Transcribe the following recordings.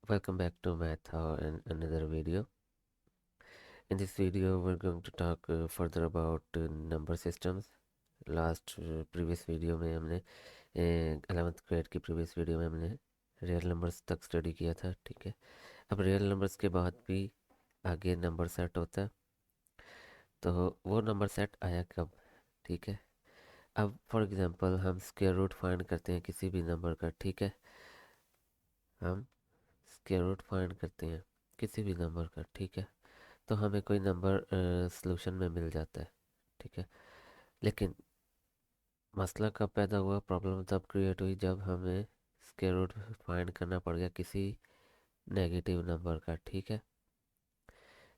Welcome back to Math and another video. In this video, we're going to talk further about number systems. Previous video में हमने 11th grade की previous video में हमने real numbers तक study किया था, ठीक है। अब रियल नंबर्स के बाद भी आगे नंबर सेट होता है, तो वो नंबर सेट आया कब, ठीक है। अब फॉर एग्जांपल हम स्क्वायर रूट फाइंड करते हैं किसी भी नंबर का, ठीक है। हम स्क्वायर रूट फाइंड करते हैं किसी भी नंबर का, ठीक है। तो हमें कोई नंबर सॉल्यूशन में मिल जाता है, ठीक है। लेकिन मसला कब पैदा हुआ, प्रॉब्लम तब क्रिएट हुई जब हमें स्क्वायर रूट फाइंड करना पड़ गया किसी नेगेटिव नंबर का, ठीक है।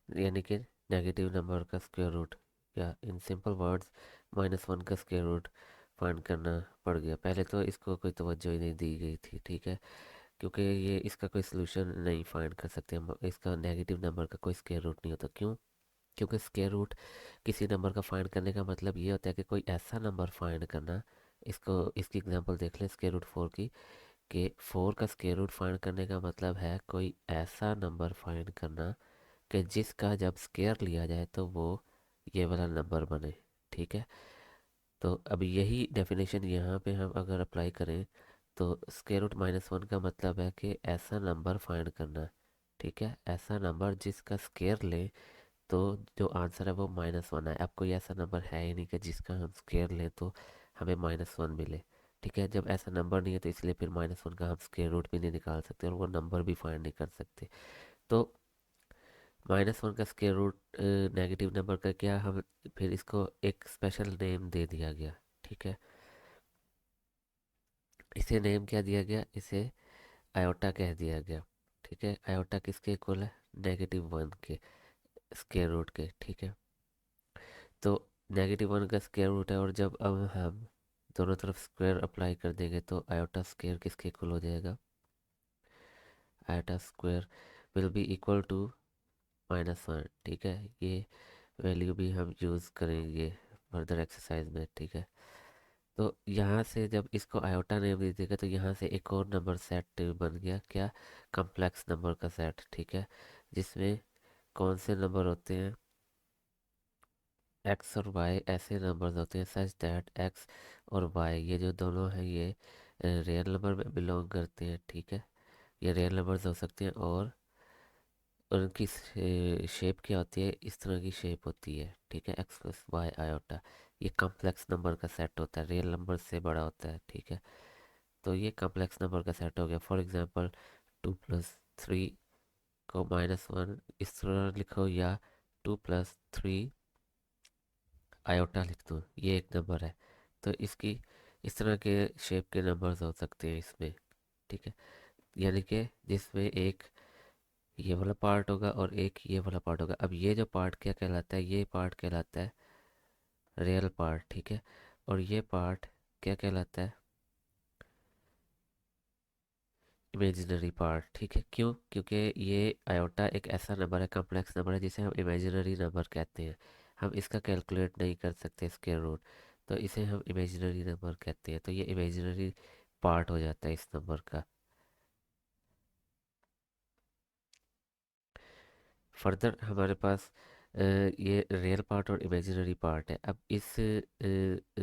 यानी कि नेगेटिव नंबर का स्क्वायर रूट, या इन सिंपल वर्ड्स -1 का स्क्वायर रूट फाइंड करना पड़ गया। पहले तो इसको कोई तवज्जो ही नहीं दी गई थी, ठीक है, क्योंकि ये इसका कोई सलूशन नहीं फाइंड कर सकते हम। इसका नेगेटिव नंबर का कोई स्क्वायर रूट नहीं होता। क्यों? क्योंकि स्क्वायर रूट किसी नंबर का फाइंड करने का मतलब ये होता है कि कोई ऐसा नंबर फाइंड करना। इसकी एग्जांपल देख लें स्क्वायर रूट 4 की, कि 4 का स्क्वायर रूट फाइंड करने का मतलब है कोई ऐसा नंबर फाइंड करना कि जिसका जब स्क्वायर लिया जाए तो वो ये वाला नंबर बने, ठीक है। तो अब यही डेफिनेशन यहाँ पे हम अगर अप्लाई करें तो स्क्वायर रूट -1 का मतलब है कि ऐसा नंबर फाइंड करना, ठीक है। ऐसा नंबर जिसका स्क्वायर ले तो जो आंसर है वो -1 है। अब कोई ऐसा नंबर है ही नहीं कि जिसका हम स्क्वायर लें तो हमें -1 मिले, ठीक है। जब ऐसा नंबर नहीं है तो इसलिए फिर -1 का हम स्क्वायर रूट भी नहीं निकाल सकते और वो नंबर भी फाइंड नहीं कर सकते। तो -1 का स्क्वायर रूट नेगेटिव नंबर का क्या, हम फिर इसको एक स्पेशल नेम दे दिया गया, ठीक है। इसे नेम क्या दिया गया, इसे आयोटा कह दिया गया, ठीक है। आयोटा किसके इक्वल है, -1 के स्क्वायर रूट के, ठीक है। तो -1 का स्क्वायर रूट है, और जब अब हम दोनों तरफ स्क्वायर अप्लाई कर देंगे तो आयोटा स्क्वायर किसके इक्वल हो जाएगा, iota square will be equal to -1, ठीक है। ये वैल्यू भी हम यूज़ करेंगे फर्दर एक्सरसाइज में, ठीक है। तो यहाँ से जब इसको आयोटा नेम दे देगा तो यहाँ से एक और नंबर सेट बन गया, क्या, कम्प्लेक्स नंबर का सेट, ठीक है। जिसमें कौन से नंबर होते हैं, एक्स और वाई ऐसे नंबर्स होते हैं सच दैट एक्स और वाई ये जो दोनों हैं ये रियल नंबर में बिलोंग करते हैं, ठीक है। ये रियल नंबर्स हो सकते हैं और उनकी शेप क्या होती है, इस तरह की शेप होती है, ठीक है। एक्स प्लस वाई आयोटा, ये कम्प्लेक्स नंबर का सेट होता है, रियल नंबर से बड़ा होता है, ठीक है। तो ये कम्प्लेक्स नंबर का सेट हो गया। फॉर एग्जांपल 2+3 को -1 इस तरह लिखो, या 2+3 आयोटा लिख दो, ये एक नंबर है। तो इसकी इस तरह के शेप के नंबर्स हो सकते हैं इसमें, ठीक है। यानी कि जिसमें एक ये वाला पार्ट होगा और एक ये वाला पार्ट होगा। अब ये जो पार्ट क्या कहलाता है, ये पार्ट कहलाता है रियल पार्ट, ठीक है। और ये पार्ट क्या कहलाता है, इमेजिनरी पार्ट, ठीक है। क्यों? क्योंकि ये आयोटा एक ऐसा नंबर है, कॉम्प्लेक्स नंबर है, जिसे हम इमेजिनरी नंबर कहते हैं। हम इसका कैलकुलेट नहीं कर सकते स्क्वायर रूट, तो इसे हम इमेजिनरी नंबर कहते हैं। तो ये इमेजिनरी पार्ट हो जाता है इस नंबर का। फर्दर हमारे पास ये रियल पार्ट और इमेजिनरी पार्ट है। अब इस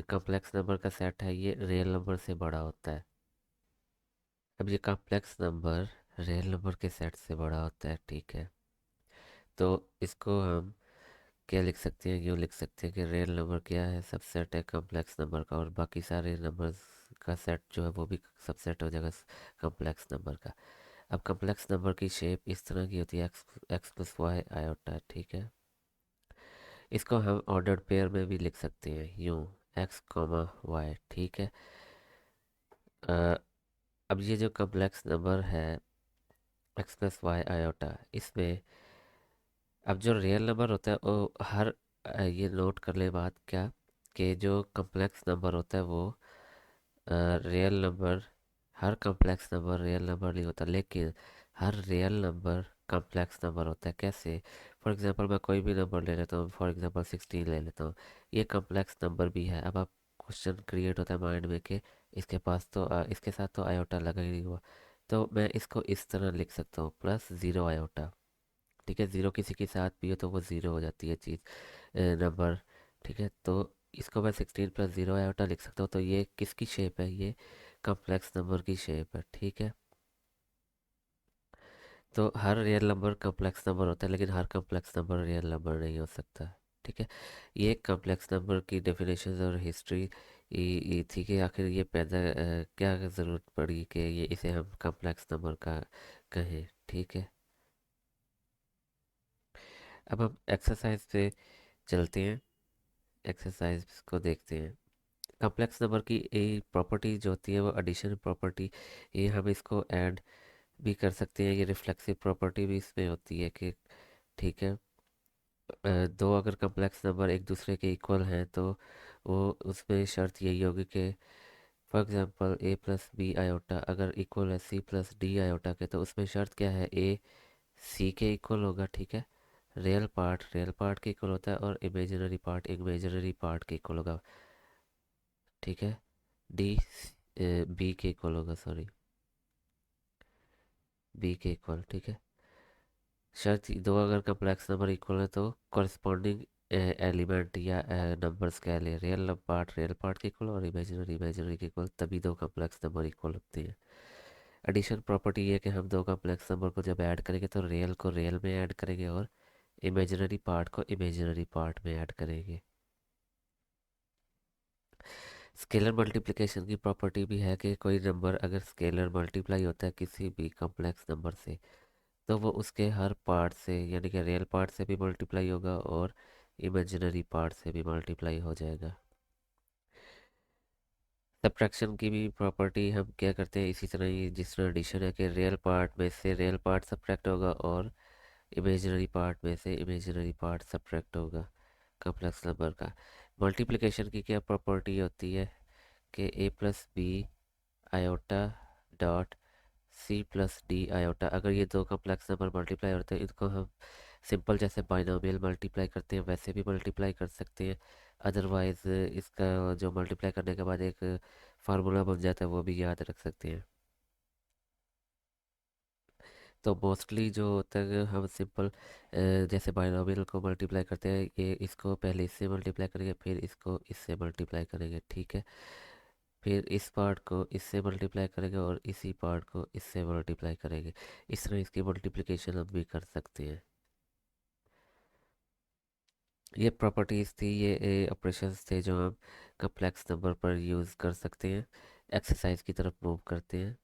कॉम्प्लेक्स नंबर का सेट है, ये रियल नंबर से बड़ा होता है। अब ये कॉम्प्लेक्स नंबर रियल नंबर के सेट से बड़ा होता है, ठीक है। तो इसको हम क्या लिख सकते हैं, यूँ लिख सकते हैं कि रियल नंबर क्या है, सबसेट है कॉम्प्लेक्स नंबर का, और बाकी सारे नंबर्स का सेट जो है वो भी सबसेट हो जाएगा कॉम्प्लेक्स नंबर का। अब कॉम्प्लेक्स नंबर की शेप इस तरह की होती है, X X plus Y iota, ठीक है। इसको हम ऑर्डर्ड पेयर में भी लिख सकते हैं, यूँ x, y, ठीक है। अ, अब ये जो कॉम्प्लेक्स नंबर है एक्स प्लस वाई आयोटा, इसमें अब जो रियल नंबर होता है वो हर ये नोट कर ले बात क्या, कि जो कॉम्प्लेक्स नंबर होता है वो रियल नंबर, हर कॉम्प्लेक्स नंबर रियल नंबर नहीं होता, लेकिन हर रियल नंबर कॉम्प्लेक्स नंबर होता है। कैसे? फॉर एग्जांपल मैं कोई भी नंबर ले लेता हूँ, फॉर एग्जांपल 16 ले लेता हूँ, ये कॉम्प्लेक्स नंबर भी है। अब आप क्वेश्चन क्रिएट होता है माइंड में कि इसके पास तो इसके साथ तो आयोटा लगा ही नहीं हुआ, तो मैं इसको इस तरह लिख सकता हूँ, प्लस ज़ीरो आयोटा। ठीक है, ज़ीरो किसी के साथ भी हो तो वो ज़ीरो हो जाती है चीज़, नंबर। ठीक है, तो इसको मैं 16 प्लस ज़ीरो आयोटा लिख सकता हूँ। तो ये किसकी शेप है? ये कम्प्लेक्स नंबर की शेप है। ठीक है, तो हर रियल नंबर कम्प्लेक्स नंबर होता है, लेकिन हर कम्प्लेक्स नंबर रियल नंबर नहीं हो सकता। ठीक है, ये कम्प्लेक्स नंबर की डेफिनेशन और हिस्ट्री ये थी कि आखिर ये पैदा क्या ज़रूरत पड़ी कि ये इसे हम कम्प्लेक्स नंबर का कहें। ठीक है, अब हम एक्सरसाइज पे चलते हैं, एक्सरसाइज को देखते हैं। कम्प्लेक्स नंबर की एक प्रॉपर्टी जो होती है वो एडिशन प्रॉपर्टी, ये हम इसको ऐड भी कर सकते हैं। ये रिफ्लेक्सिव प्रॉपर्टी भी इसमें होती है कि ठीक है, दो अगर कम्प्लेक्स नंबर एक दूसरे के इक्वल हैं तो वो उसमें शर्त यही होगी कि for example A plus B iota अगर इक्वल है सी प्लस डी आयोटा के, तो उसमें शर्त क्या है? ए सी के इक्वल होगा। ठीक है, रियल पार्ट के इक्वल होता है और इमेजिनरी पार्ट के इक्वल होगा। ठीक है, डी बी के इक्वल होगा, सॉरी, बी के इक्वल। ठीक है, शर्त दो अगर कम्प्लेक्स नंबर इक्वल है तो कॉरस्पॉन्डिंग एलिमेंट या नंबर्स कह ले, रियल पार्ट के इक्वल और इमेजिनरी के इक्वल, तभी दो कम्प्लेक्स नंबर इक्वल होते हैं। एडिशन प्रॉपर्टी ये है कि हम दो कम्प्लेक्स नंबर को जब ऐड करेंगे तो रियल को रियल में ऐड करेंगे और इमेजिनरी पार्ट को इमेजिनरी पार्ट में ऐड करेंगे। स्केलर मल्टीप्लिकेशन की प्रॉपर्टी भी है कि कोई नंबर अगर स्केलर मल्टीप्लाई होता है किसी भी कॉम्प्लेक्स नंबर से, तो वो उसके हर पार्ट से यानी कि रियल पार्ट से भी मल्टीप्लाई होगा और इमेजिनरी पार्ट से भी मल्टीप्लाई हो जाएगा। सब्ट्रैक्शन की भी प्रॉपर्टी हम क्या करते हैं इसी तरह ही जिस तरह एडिशन है कि रियल पार्ट में से रियल पार्ट सब्ट्रैक्ट होगा और इमेजिनरी पार्ट में से इमेजिनरी पार्ट सब्ट्रैक्ट होगा कॉम्प्लेक्स नंबर का। मल्टीप्लिकेशन की क्या प्रॉपर्टी होती है कि A plus B iota dot C plus D iota, अगर ये दो कॉम्प्लेक्स नंबर मल्टीप्लाई होते हैं इनको हम सिंपल जैसे बाइनोमियल मल्टीप्लाई करते हैं वैसे भी मल्टीप्लाई कर सकते हैं। अदरवाइज़ इसका जो मल्टीप्लाई करने के बाद एक फार्मूला बन जाता है वो भी याद रख सकते हैं। तो मोस्टली जो होता है हम सिंपल जैसे बाइनोमियल को मल्टीप्लाई करते हैं, ये इसको पहले इससे मल्टीप्लाई करेंगे फिर इसको इससे मल्टीप्लाई करेंगे। ठीक है, फिर इस पार्ट को इससे मल्टीप्लाई करेंगे और इसी पार्ट को इससे मल्टीप्लाई करेंगे। इस तरह इसकी मल्टीप्लिकेशन हम भी कर सकते हैं। ये प्रॉपर्टीज़ थी, ये ऑपरेशंस थे जो हम कम्प्लेक्स नंबर पर यूज़ कर सकते हैं। एक्सरसाइज की तरफ मूव करते हैं।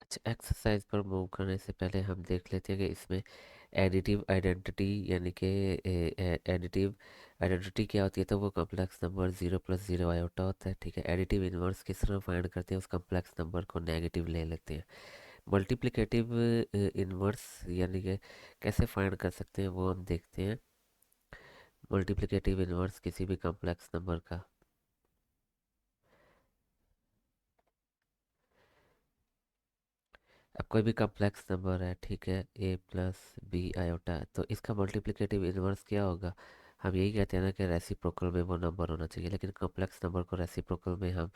अच्छा, एक्सरसाइज पर मूव करने से पहले हम देख लेते हैं कि इसमें एडिटिव आइडेंटिटी यानी कि एडिटिव आइडेंटिटी क्या होती है। तो वो complex number zero plus zero iota होता है। ठीक है, एडिटिव इन्वर्स किस तरह फाइंड करते हैं? उस कम्प्लेक्स नंबर को नेगेटिव ले लेते हैं। मल्टीप्लिकेटिव इन्वर्स यानी कि कैसे फाइंड कर सकते हैं वो हम देखते हैं। मल्टीप्लिकेटिव इन्वर्स किसी भी कम्प्लेक्स नंबर का, अब कोई भी कम्प्लेक्स नंबर है, ठीक है, ए प्लस बी आयोटा, तो इसका मल्टीप्लिकेटिव इन्वर्स क्या होगा? हम यही कहते हैं ना कि रेसिप्रोकल में वो नंबर होना चाहिए, लेकिन कम्प्लेक्स नंबर को रेसिप्रोकल में हम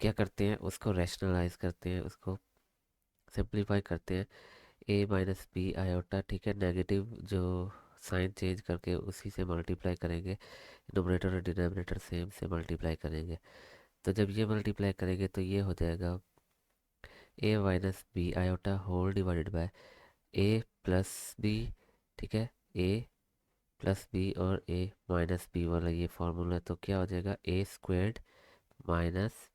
क्या करते हैं? उसको रैशनलाइज करते हैं, उसको सिंप्लीफाई करते हैं। ए माइनस बी आयोटा, ठीक है, नेगेटिव जो साइन चेंज करके उसी से मल्टीप्लाई करेंगे। नोमिनेटर और डिनोमिनेटर सेम से मल्टीप्लाई करेंगे। तो जब ये मल्टीप्लाई करेंगे तो ये हो जाएगा A minus B iota whole divided by A plus B. ठीक है, ए प्लस बी और ए माइनस बी वाला ये फॉर्मूला, तो क्या हो जाएगा? ए स्क्वेर्ड माइनस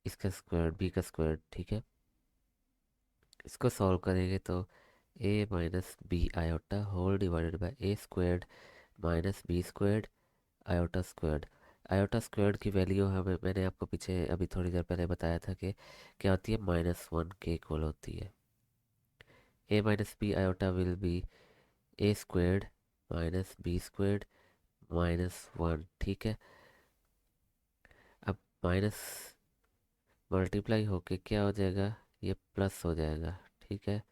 इसका स्क्वायर बी का स्क्वायर। ठीक है, इसको सॉल्व करेंगे तो A minus B iota whole divided by A squared minus B squared iota squared. Iota squared की वैल्यू हमें मैंने आपको पीछे अभी थोड़ी देर पहले बताया था कि क्या होती है? -1 के इक्वल होती है। A minus B iota will be A squared minus B squared -1। ठीक है, अब माइनस मल्टीप्लाई होके क्या हो जाएगा? ये प्लस हो जाएगा। ठीक है,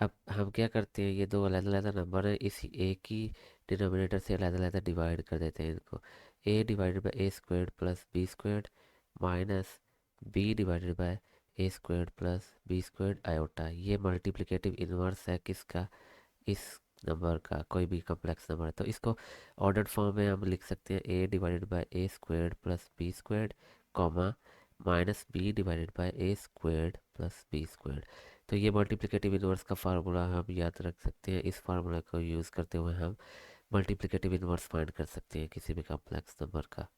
अब हम क्या करते हैं, ये दो अलग अलग नंबर है, इसी एक ही डिनोमिनेटर से अलग अलग डिवाइड कर देते हैं इनको। A divided by A squared plus B squared minus B divided by A squared plus B squared iota. ये मल्टीप्लिकेटिव इन्वर्स है किसका, इस नंबर का, कोई भी कम्प्लेक्स नंबर है तो इसको ऑर्डर्ड फॉर्म में हम लिख सकते हैं A divided by A squared plus B squared comma minus B divided by A squared plus B squared. तो ये मल्टीप्लिकेटिव इन्वर्स का फार्मूला हम याद रख सकते हैं। इस फार्मूला को यूज़ करते हुए हम मल्टीप्लिकेटिव इन्वर्स फाइंड कर सकते हैं किसी भी कॉम्प्लेक्स नंबर का।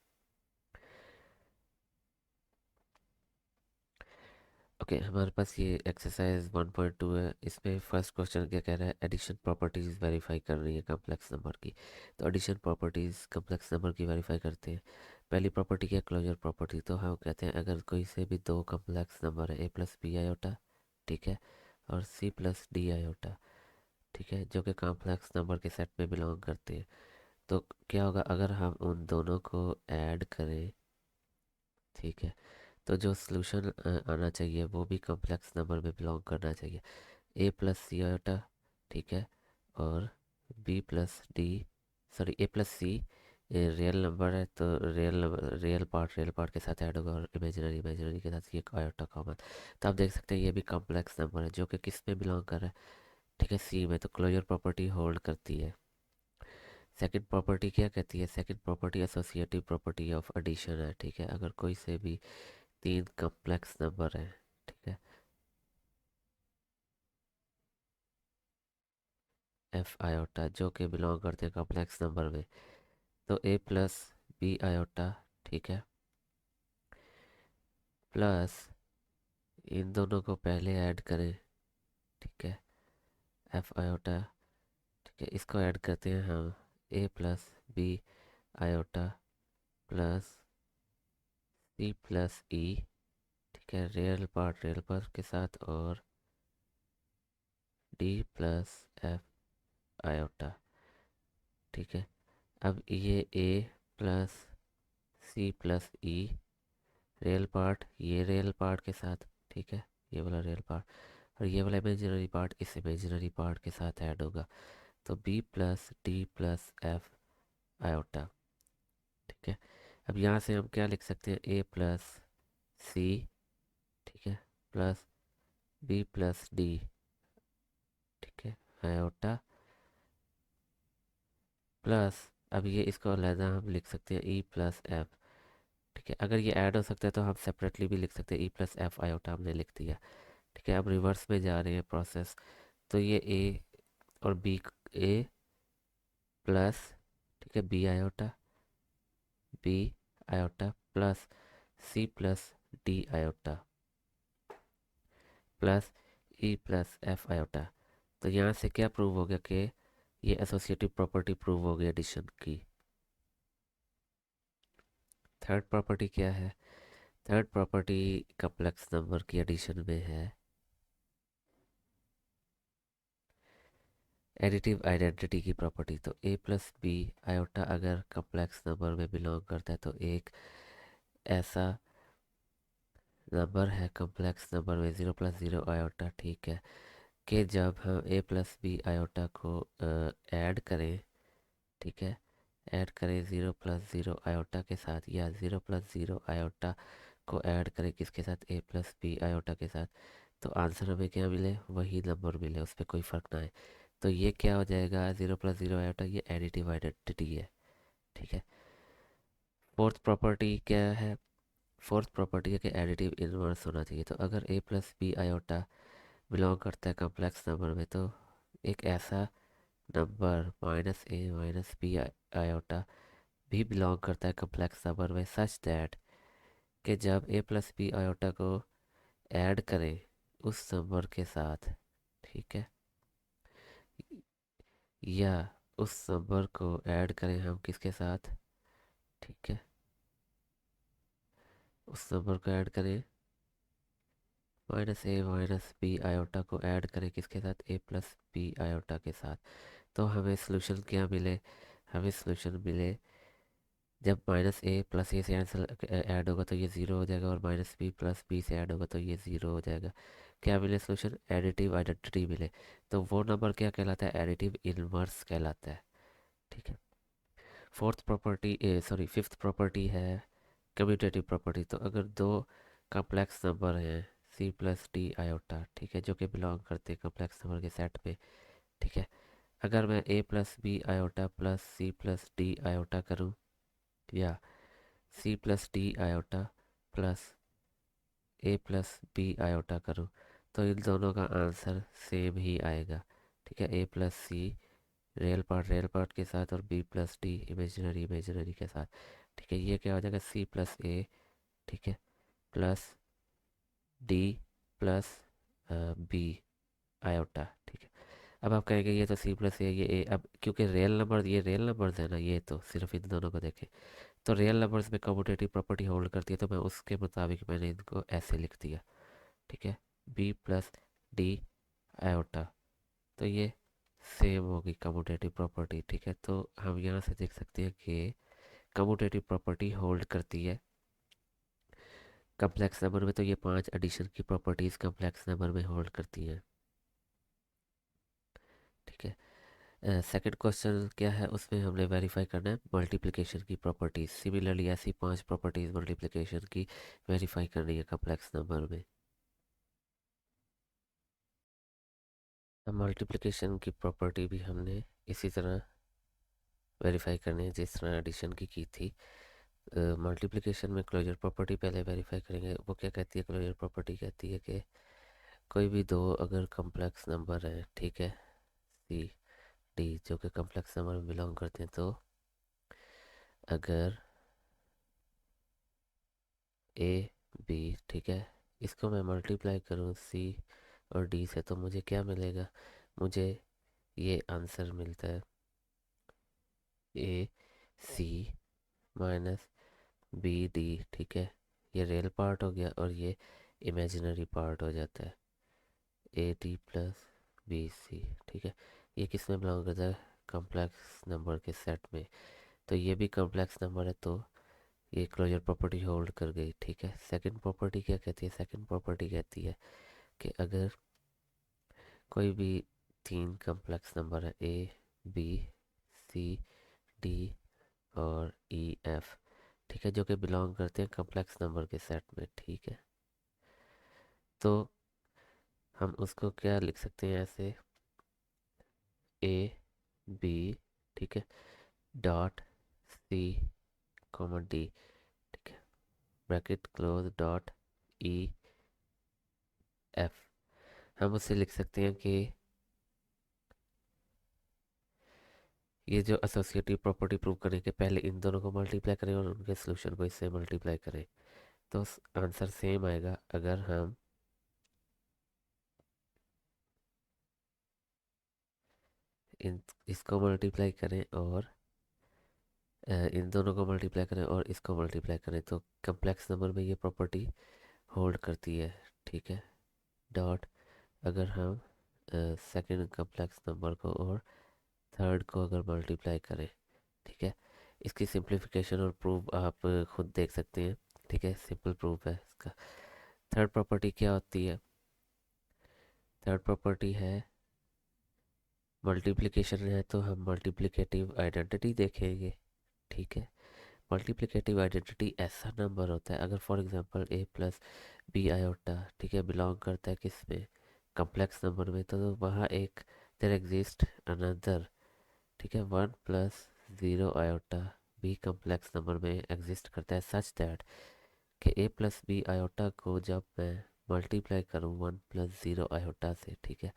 ओके हमारे पास ये एक्सरसाइज 1.2 है। इसमें फर्स्ट क्वेश्चन क्या कह रहा है, एडिशन प्रॉपर्टीज़ वेरीफाई कर रही है कम्प्लेक्स नंबर की। तो एडिशन प्रॉपर्टीज़ कम्प्लेक्स नंबर की वेरीफाई करते हैं। पहली प्रॉपर्टी क्या, क्लोजर प्रॉपर्टी। तो हम कहते हैं अगर कोई से भी दो कम्प्लेक्स नंबर है ए प्लस बी आयोटा, ठीक है, और सी प्लस डी आयोटा, ठीक है, जो कि कॉम्प्लेक्स नंबर के सेट में बिलोंग करते हैं, तो क्या होगा अगर हम उन दोनों को ऐड करें, ठीक है, तो जो सोल्यूशन आना चाहिए वो भी कॉम्प्लेक्स नंबर में बिलोंग करना चाहिए। ए प्लस सी आयोटा, ठीक है, और बी प्लस डी, सॉरी ए प्लस सी रियल नंबर है तो रियल पार्ट के साथ ऐड होगा और इमेजिनरी इमेजिनरी के साथ ये आयोटा कॉमन। तो आप देख सकते हैं ये भी कॉम्प्लेक्स नंबर है जो कि किस में बिलोंग कर रहा है, ठीक है, सी में। तो क्लोजर प्रॉपर्टी होल्ड करती है। सेकंड प्रॉपर्टी क्या कहती है, second property associative property of addition है, ठीक है। अगर कोई से भी तीन कॉम्प्लेक्स नंबर है, ठीक है, एफ आयोटा जो कि बिलोंग करते हैं कॉम्प्लेक्स नंबर में, तो ए प्लस बी आयोटा, ठीक है, प्लस इन दोनों को पहले ऐड करें, ठीक है, एफ आयोटा, ठीक है, इसको ऐड करते हैं हम A plus B iota plus C plus E, ठीक है, रियल पार्ट के साथ, और डी प्लस एफ आयोटा, ठीक है। अब ये ए प्लस सी प्लस ई रियल पार्ट के साथ, ठीक है, ये वाला रियल पार्ट और ये वाला इमेजिनरी पार्ट इस इमेजिनरी पार्ट के साथ ऐड होगा, तो B plus D plus F iota, ठीक है। अब यहाँ से हम क्या लिख सकते हैं, ए प्लस सी, ठीक है, प्लस बी प्लस डी, ठीक है, आयोटा प्लस, अब ये इसको अलहदा हम लिख सकते हैं ई प्लस एफ, ठीक है। अगर ये ऐड हो सकता है तो हम सेपरेटली भी लिख सकते हैं, ई प्लस एफ आयोटा हमने लिख दिया, ठीक है। अब रिवर्स में जा रहे हैं प्रोसेस, तो ये ए और बी, ए प्लस, ठीक है, B iota, B iota plus C plus D iota plus E plus F iota. तो यहाँ से क्या प्रूव हो गया कि ये एसोसिएटिव प्रॉपर्टी प्रूव हो गई एडिशन की। थर्ड प्रॉपर्टी क्या है, थर्ड प्रॉपर्टी कॉम्प्लेक्स नंबर की एडिशन में है एडिटिव आइडेंटिटी की प्रॉपर्टी। तो ए प्लस बी आयोटा अगर कॉम्प्लेक्स नंबर में बिलोंग करता है तो एक ऐसा नंबर है कॉम्प्लेक्स नंबर में ज़ीरो प्लस ज़ीरो आयोटा, ठीक है, कि जब हम ए प्लस बी आयोटा को ऐड करें, ठीक है, ऐड करें ज़ीरो प्लस ज़ीरो आयोटा के साथ या ज़ीरो प्लस ज़ीरो आयोटा को ऐड करें किसके साथ, ए प्लस बी आयोटा के साथ, तो आंसर हमें क्या मिले, वही नंबर मिले, उस पर कोई फ़र्क ना आए। तो ये क्या हो जाएगा, ज़ीरो प्लस ज़ीरो आयोटा, ये एडिटिव आइडेंटिटी है, ठीक है। फोर्थ प्रॉपर्टी क्या है, फोर्थ प्रॉपर्टी है कि एडिटिव इनवर्स होना चाहिए। तो अगर A plus B iota belong करता है कॉम्प्लेक्स नंबर में, तो एक ऐसा नंबर माइनस ए माइनस बी आयोटा भी बिलोंग करता है कॉम्प्लेक्स नंबर में सच दैट कि जब ए प्लस बी आयोटा को ऐड करें उस नंबर के साथ, ठीक है, या उस नंबर को ऐड करें हम किसके साथ, ठीक है, उस नंबर को ऐड करें माइनस ए माइनस बी आयोटा को ऐड करें किसके साथ, ए प्लस बी आयोटा के साथ, तो हमें सोल्यूशन क्या मिले, हमें सोल्यूशन मिले जब माइनस ए प्लस ए से आंसर ऐड होगा तो ये ज़ीरो हो जाएगा और माइनस बी प्लस बी से ऐड होगा तो ये ज़ीरो हो जाएगा। क्या मिले सोल्यूशन, एडिटिव आइडेंटिटी मिले। तो वो नंबर क्या कहलाता है, एडिटिव इनवर्स कहलाता है, ठीक है। Fourth property sorry fifth property है कम्यूटेटिव प्रॉपर्टी। तो अगर दो कॉम्प्लेक्स नंबर हैं सी प्लस डी आयोटा, ठीक है, जो कि बिलोंग करते हैं कम्प्लेक्स नंबर के सेट में, ठीक है। अगर मैं A plus B iota plus C plus D iota करूँ या C plus D iota plus A plus B iota करूँ तो इन दोनों का आंसर सेम ही आएगा, ठीक है। A plus C real part के साथ और B plus D imaginary imaginary के साथ, ठीक है। ये क्या हो जाएगा, सी प्लस ए, ठीक है, plus D plus B iota, ठीक है। अब आप कहेंगे ये तो सी प्लस ए, ये ए, अब क्योंकि रियल नंबर, ये रियल नंबर्स है ना, ये तो सिर्फ इन दोनों को देखें तो रियल नंबर्स में कम्यूटेटिव प्रॉपर्टी होल्ड करती है, तो मैं उसके मुताबिक मैंने इनको ऐसे लिख दिया, ठीक है, बी प्लस डी आयोटा। तो ये सेम होगी कम्यूटेटिव प्रॉपर्टी, ठीक है। तो हम यहाँ से देख सकते हैं कि कम्यूटेटिव प्रॉपर्टी होल्ड करती है कम्प्लेक्स नंबर में, तो ये 5 एडिशन की प्रॉपर्टीज़ कम्प्लेक्स नंबर में होल्ड करती हैं, ठीक है। सेकंड क्वेश्चन क्या है, उसमें हमने वेरीफाई करना है मल्टीप्लिकेशन की प्रॉपर्टीज़। सिमिलरली ऐसी 5 प्रॉपर्टीज़ मल्टीप्लिकेशन की वेरीफाई करनी है कम्प्लेक्स नंबर में। मल्टीप्लिकेशन की प्रॉपर्टी भी हमने इसी तरह वेरीफाई करनी है जिस तरह एडिशन की थी। मल्टीप्लिकेशन में क्लोजर प्रॉपर्टी पहले वेरीफाई करेंगे। वो क्या कहती है, क्लोजर प्रॉपर्टी कहती है कि कोई भी दो अगर कम्प्लेक्स नंबर है, ठीक है, सी डी जो कि कम्प्लेक्स नंबर में बिलोंग करते हैं, तो अगर ए बी, ठीक है, इसको मैं मल्टीप्लाई करूँ सी और डी से तो मुझे क्या मिलेगा, मुझे ये आंसर मिलता है ए सी माइनस बी डी, ठीक है। ये रियल पार्ट हो गया और ये इमेजिनरी पार्ट हो जाता है A D plus B C, ठीक है। ये किस में बिलोंग करता है, कम्प्लेक्स नंबर के सेट में, तो ये भी कम्प्लेक्स नंबर है, तो ये क्लोजर प्रॉपर्टी होल्ड कर गई, ठीक है। सेकंड प्रॉपर्टी क्या कहती है, सेकंड प्रॉपर्टी कहती है कि अगर कोई भी 3 कम्प्लेक्स नंबर है ए बी सी डी और ई एफ, ठीक है, जो कि बिलोंग करते हैं कम्प्लेक्स नंबर के सेट में, ठीक है, तो हम उसको क्या लिख सकते हैं ऐसे, ए बी, ठीक है, डॉट सी कॉमा डी, ठीक है, bracket close dot E F. हम उससे लिख सकते हैं कि ये जो एसोसिएटिव प्रॉपर्टी प्रूव करने के पहले इन दोनों को मल्टीप्लाई करें और उनके सोल्यूशन को इससे मल्टीप्लाई करें, तो आंसर सेम आएगा। अगर हम इसको मल्टीप्लाई करें और इन दोनों को मल्टीप्लाई करें और इसको मल्टीप्लाई करें, तो कम्प्लेक्स नंबर में ये प्रॉपर्टी होल्ड करती है, ठीक है। डॉट अगर हम सेकंड कम्प्लेक्स नंबर को और थर्ड को अगर मल्टीप्लाई करें, ठीक है, इसकी सिंप्लीफिकेशन और प्रूफ आप खुद देख सकते हैं, ठीक है, सिंपल प्रूफ है इसका। थर्ड प्रॉपर्टी क्या होती है, थर्ड प्रॉपर्टी है मल्टीप्लिकेशन है तो हम मल्टीप्लिकेटिव आइडेंटिटी देखेंगे, ठीक है। मल्टीप्लिकेटिव आइडेंटिटी ऐसा नंबर होता है, अगर for example A plus B iota, ठीक है, बिलोंग करता है किस में, कम्प्लेक्स नंबर में, तो वहाँ एक देयर एग्जिस्ट अनदर, ठीक है, 1 + 0 आयोटा भी कम्प्लेक्स नंबर में एग्जिस्ट करता है, सच दैट कि ए प्लस बी आयोटा को जब मैं मल्टीप्लाई करूँ 1 + 0 आयोटा से, ठीक है,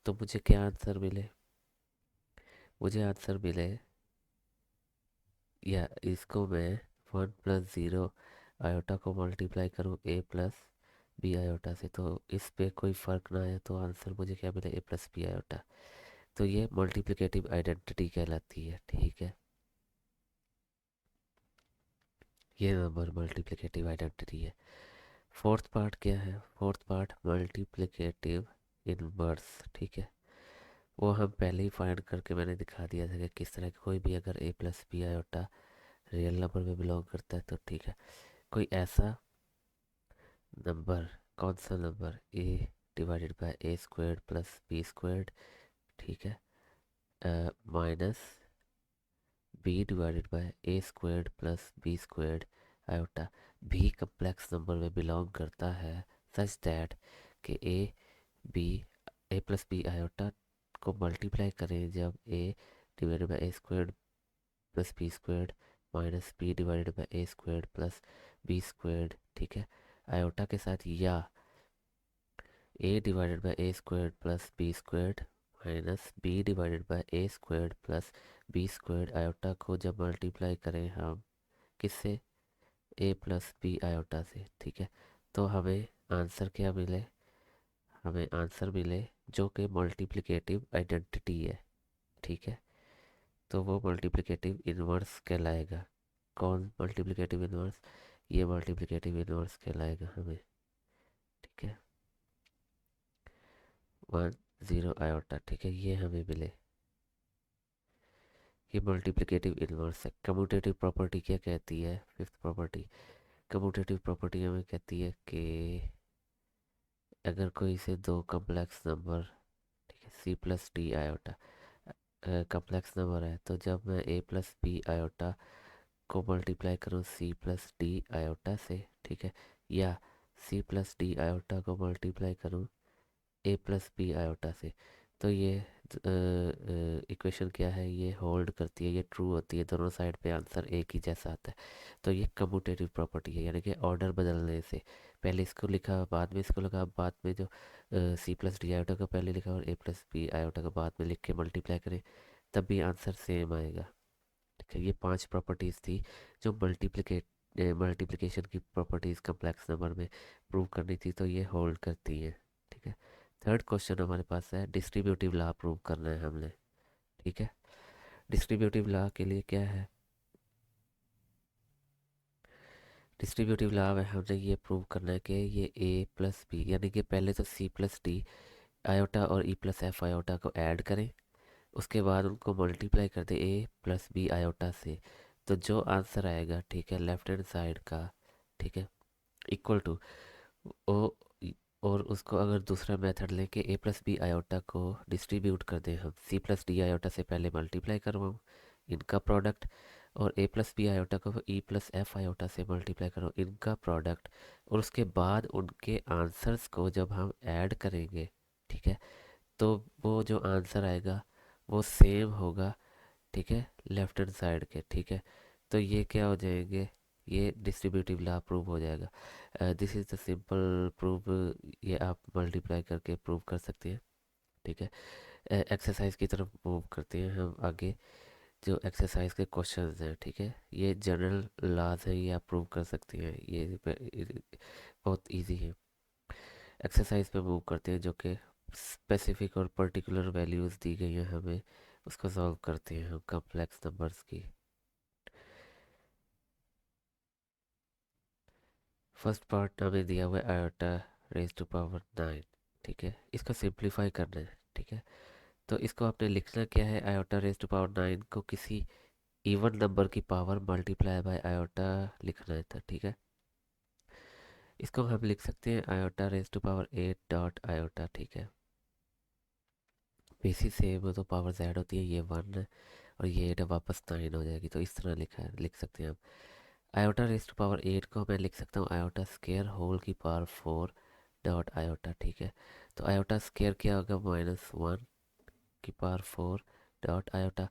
तो मुझे क्या आंसर मिले, मुझे आंसर मिले, या इसको मैं 1 + 0 आयोटा को मल्टीप्लाई करूँ ए प्लस बी आयोटा से, तो इस पे कोई फ़र्क ना आया, तो आंसर मुझे क्या मिले, ए प्लस बी आयोटा। तो ये मल्टीप्लिकेटिव आइडेंटिटी कहलाती है, ठीक है। ये नंबर मल्टीप्लिकेटिव आइडेंटिटी है। फोर्थ पार्ट क्या है, फोर्थ पार्ट मल्टीप्लिकेटिव इनवर्स, ठीक है। वो हम पहले ही फाइंड करके मैंने दिखा दिया था कि किस तरह कोई भी अगर A plus B iota real number में बिलोंग करता है, तो ठीक है, कोई ऐसा नंबर, कौन सा number, A divided by A squared plus B squared, ठीक है, minus B divided by A squared plus B squared iota भी कम्प्लेक्स नंबर में बिलोंग करता है, सच दैट कि ए प्लस बी आयोटा को मल्टीप्लाई करें जब A divided by A squared plus B squared minus B divided by A squared plus B squared, ठीक है, आयोटा के साथ, या A divided by A squared plus B squared minus B divided by A squared plus B squared iota को जब multiply करें हम किससे, ए प्लस बी आयोटा से, ठीक है। तो हमें आंसर क्या मिले, हमें आंसर मिले जो कि मल्टीप्लिकेटिव आइडेंटिटी है, ठीक है। तो वो मल्टीप्लिकेटिव इन्वर्स कहलाएगा। कौन मल्टीप्लिकेटिव इन्वर्स, ये मल्टीप्लिकेटिव इन्वर्स कहलाएगा हमें, ठीक है। 1 0 आयोटा, ठीक है, ये हमें मिले, ये मल्टीप्लिकेटिव इन्वर्स है। कम्यूटेटिव प्रॉपर्टी क्या कहती है, फिफ्थ प्रॉपर्टी, कम्यूटेटिव प्रॉपर्टी हमें कहती है कि अगर कोई से दो कम्प्लेक्स नंबर, ठीक है, C plus D iota complex number है, तो जब मैं ए प्लस बी आयोटा को मल्टीप्लाई करूँ सी प्लस डी आयोटा से, ठीक है, या सी प्लस डी आयोटा को मल्टीप्लाई करूँ ए प्लस बी आयोटा से, तो ये इक्वेशन क्या है, ये होल्ड करती है, ये ट्रू होती है, दोनों साइड पे आंसर एक ही जैसा आता है। तो ये कम्यूटेटिव प्रॉपर्टी है, यानी कि ऑर्डर बदलने से, पहले इसको लिखा बाद में इसको लगा, बाद में जो सी प्लस डी आयोटा को पहले लिखा और ए प्लस बी आयोटा को बाद में लिख के मल्टीप्लाई करें, तब भी आंसर सेम आएगा, ठीक है। ये 5 प्रॉपर्टीज़ थी जो मल्टीप्लिकेशन की प्रॉपर्टीज़ कम्प्लेक्स नंबर में प्रूव करनी थी, तो ये होल्ड करती हैं, ठीक है। थर्ड क्वेश्चन हमारे पास है, डिस्ट्रीब्यूटिव लॉ प्रूव करना है हमने, ठीक है। डिस्ट्रीब्यूटिव लॉ के लिए क्या है, डिस्ट्रीब्यूटिव लॉ में हमने ये प्रूव करना है कि ये ए प्लस बी, यानी कि पहले तो सी प्लस डी आयोटा और ई प्लस एफ आयोटा को ऐड करें, उसके बाद उनको मल्टीप्लाई कर दे ए प्लस बी आयोटा से, तो जो आंसर आएगा, ठीक है, लेफ्ट हैंड साइड का, ठीक है, इक्वल टू ओ, और उसको अगर दूसरा मेथड लें कि ए प्लस बी आयोटा को डिस्ट्रीब्यूट कर दें हम सी प्लस डी आयोटा से, पहले मल्टीप्लाई करवाऊँ इनका प्रोडक्ट, और ए प्लस बी आयोटा को ई प्लस एफ आयोटा से मल्टीप्लाई करो इनका प्रोडक्ट, और उसके बाद उनके आंसर्स को जब हम ऐड करेंगे, ठीक है, तो वो जो आंसर आएगा वो सेम होगा, ठीक है, लेफ्ट हैंड साइड के, ठीक है। तो ये क्या हो जाएंगे, ये डिस्ट्रीब्यूटिव लॉ प्रूव हो जाएगा। This is the simple prove, ये आप मल्टीप्लाई करके प्रूव कर सकते हैं, ठीक है। एक्सरसाइज की तरफ मूव करते हैं हम आगे, जो एक्सरसाइज के क्वेश्चंस हैं, ठीक है, ये जनरल लॉज हैं, ये आप प्रूव कर सकते हैं, ये बहुत इजी है। एक्सरसाइज पे मूव करते हैं जो कि स्पेसिफिक और पर्टिकुलर वैल्यूज़ दी गई हैं हमें, उसको सॉल्व करते हैं हम कम्प्लेक्स नंबर्स की। फर्स्ट पार्ट हमें दिया हुआ है आयोटा रेज टू पावर 9, ठीक है, इसको सिंप्लीफाई करना है, ठीक है। तो इसको आपने लिखना क्या है, आयोटा रेज टू पावर 9 को किसी इवन नंबर की पावर मल्टीप्लाई बाय आयोटा लिखना है था, ठीक है। इसको हम लिख सकते हैं iota raise to power 8 dot iota, ठीक है। बेसिस से वो तो पावर जेड होती है, ये 1 है और ये 8 वापस 9 हो जाएगी, तो इस तरह लिखा है, लिख सकते हैं हम। आयोटा रेज टू पावर 8 को मैं लिख सकता हूँ आयोटा स्केयर होल की पावर 4 डॉट आयोटा, ठीक है। तो आयोटा स्केयर क्या होगा, -1 की पावर 4 डॉट आयोटा,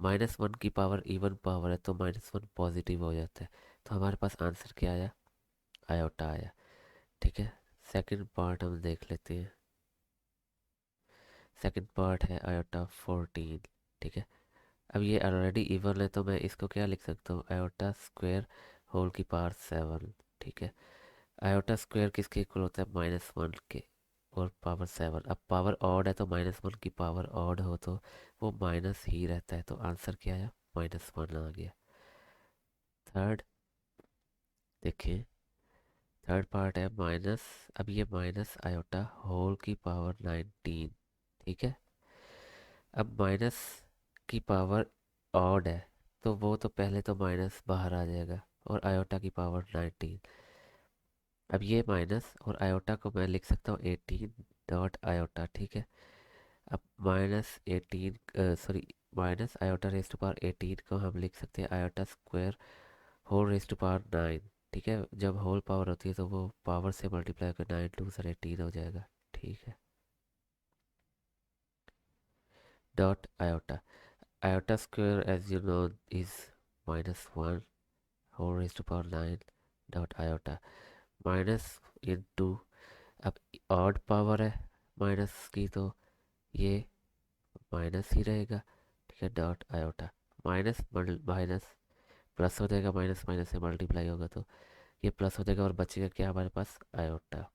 -1 की पावर इवन पावर है, तो -1 पॉजिटिव हो जाता है, तो हमारे पास आंसर क्या आया, आयोटा आया, ठीक है। सेकंड पार्ट हम देख लेते हैं, सेकंड पार्ट है आयोटा 14, ठीक है। अब ये ऑलरेडी इवन है, तो मैं इसको क्या लिख सकता हूँ, आयोटा स्क्वायर होल की पावर 7, ठीक है। आयोटा स्क्वायर किसके इक्वल होता है, -1 के और पावर 7, अब पावर ऑड है तो -1 की पावर ऑड हो तो वो माइनस ही रहता है, तो आंसर क्या आया, -1 आ गया। थर्ड देखिए, थर्ड पार्ट है माइनस, अब ये माइनस आयोटा होल की पावर 19, ठीक है। अब माइनस की पावर ऑड है, तो वो तो पहले तो माइनस बाहर आ जाएगा, और आयोटा की पावर 19, अब ये माइनस और आयोटा को मैं लिख सकता हूँ 18 डॉट आयोटा, ठीक है। अब -18 sorry minus iota raise to power 18 को हम लिख सकते हैं iota square whole raise to power 9, ठीक है, जब होल पावर होती है तो वो पावर से मल्टीप्लाई कर 9 2 सर 18 हो जाएगा। ठीक है, dot iota, iota square as you know is -1 whole raise to power 9 dot iota, minus into, अब ऑड पावर है माइनस की तो ये माइनस ही रहेगा। ठीक है, dot iota, minus minus plus हो जाएगा, माइनस माइनस से मल्टीप्लाई होगा तो ये प्लस हो जाएगा और बचेगा क्या हमारे पास, आयोटा।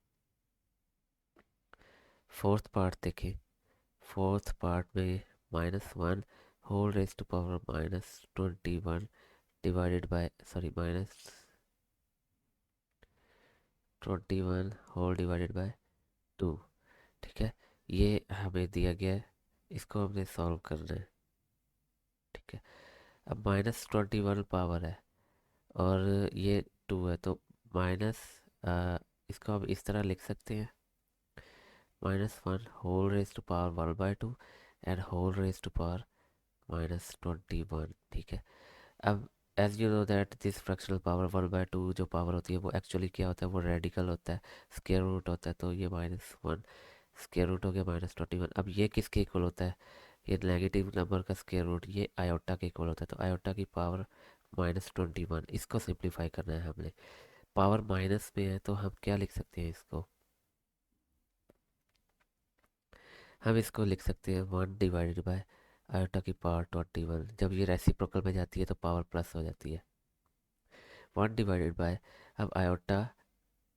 फोर्थ पार्ट देखिए, फोर्थ पार्ट में -1 whole raise to power -21 divided by sorry -21 whole divided by 2। ठीक है, ये हमें दिया गया है, इसको हमने सॉल्व करना है। ठीक है, अब -21 पावर है और ये 2 है तो माइनस, इसको हम इस तरह लिख सकते हैं, -1 whole raise to power 1/2 and whole raise to power -21। ठीक है, अब as you know that this fractional power 1/2 जो पावर होती है वो एक्चुअली क्या होता है, वो रेडिकल होता है, स्क्वायर रूट होता है, तो ये -1 स्क्वायर रूट हो गया -21। अब ये किसके इक्वल होता है, ये नेगेटिव नंबर का स्क्वायर रूट ये आयोटा के इक्वल होता है, तो आयोटा की पावर -21, इसको सिंप्लीफाई करना है हमने, पावर माइनस में है तो हम क्या लिख सकते हैं इसको, हम इसको लिख सकते हैं 1 डिवाइडेड बाय आयोटा की पावर 21, जब ये रेसिप्रोकल में जाती है तो पावर प्लस हो जाती है, 1 डिवाइडेड बाय, अब आयोटा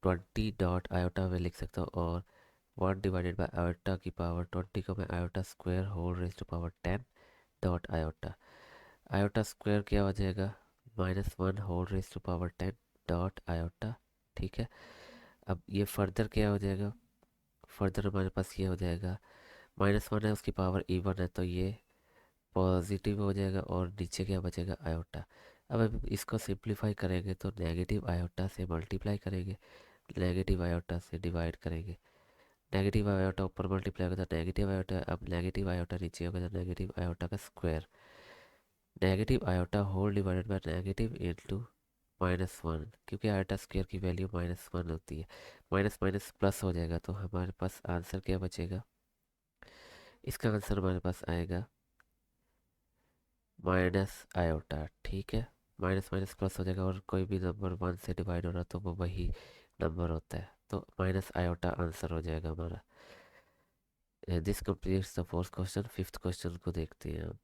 20 डॉट आयोटा में लिख सकता हूँ, और 1 डिवाइडेड बाय आयोटा की पावर 20 को मैं iota square whole raise to power 10 dot iota, iota square क्या हो जाएगा, -1 whole raise to power 10 dot iota. ठीक है, अब ये फर्दर क्या हो जाएगा, फर्दर हमारे पास ये हो जाएगा, -1 है उसकी पावर इवन है तो ये पॉजिटिव हो जाएगा और नीचे क्या बचेगा, आयोटा। अब इसको सिंप्लीफाई करेंगे तो नेगेटिव आयोटा से मल्टीप्लाई करेंगे, नेगेटिव आयोटा से डिवाइड करेंगे, नेगेटिव आयोटा ऊपर मल्टीप्लाई होगा तो नेगेटिव आयोटा, अब नेगेटिव आयोटा नीचे होगा तो नेगेटिव आयोटा का square, negative iota whole divided by negative into -1, क्योंकि आयोटा स्क्वायर की वैल्यू -1 होती है, माइनस माइनस प्लस हो जाएगा तो हमारे पास आंसर क्या बचेगा, इसका आंसर हमारे पास आएगा माइनस आयोटा। ठीक है, माइनस माइनस प्लस हो जाएगा और कोई भी नंबर 1 से डिवाइड हो रहा तो वो वही नंबर होता है, तो माइनस आयोटा आंसर हो जाएगा हमारा। This completes the fourth question. Fifth question को देखते हैं हम।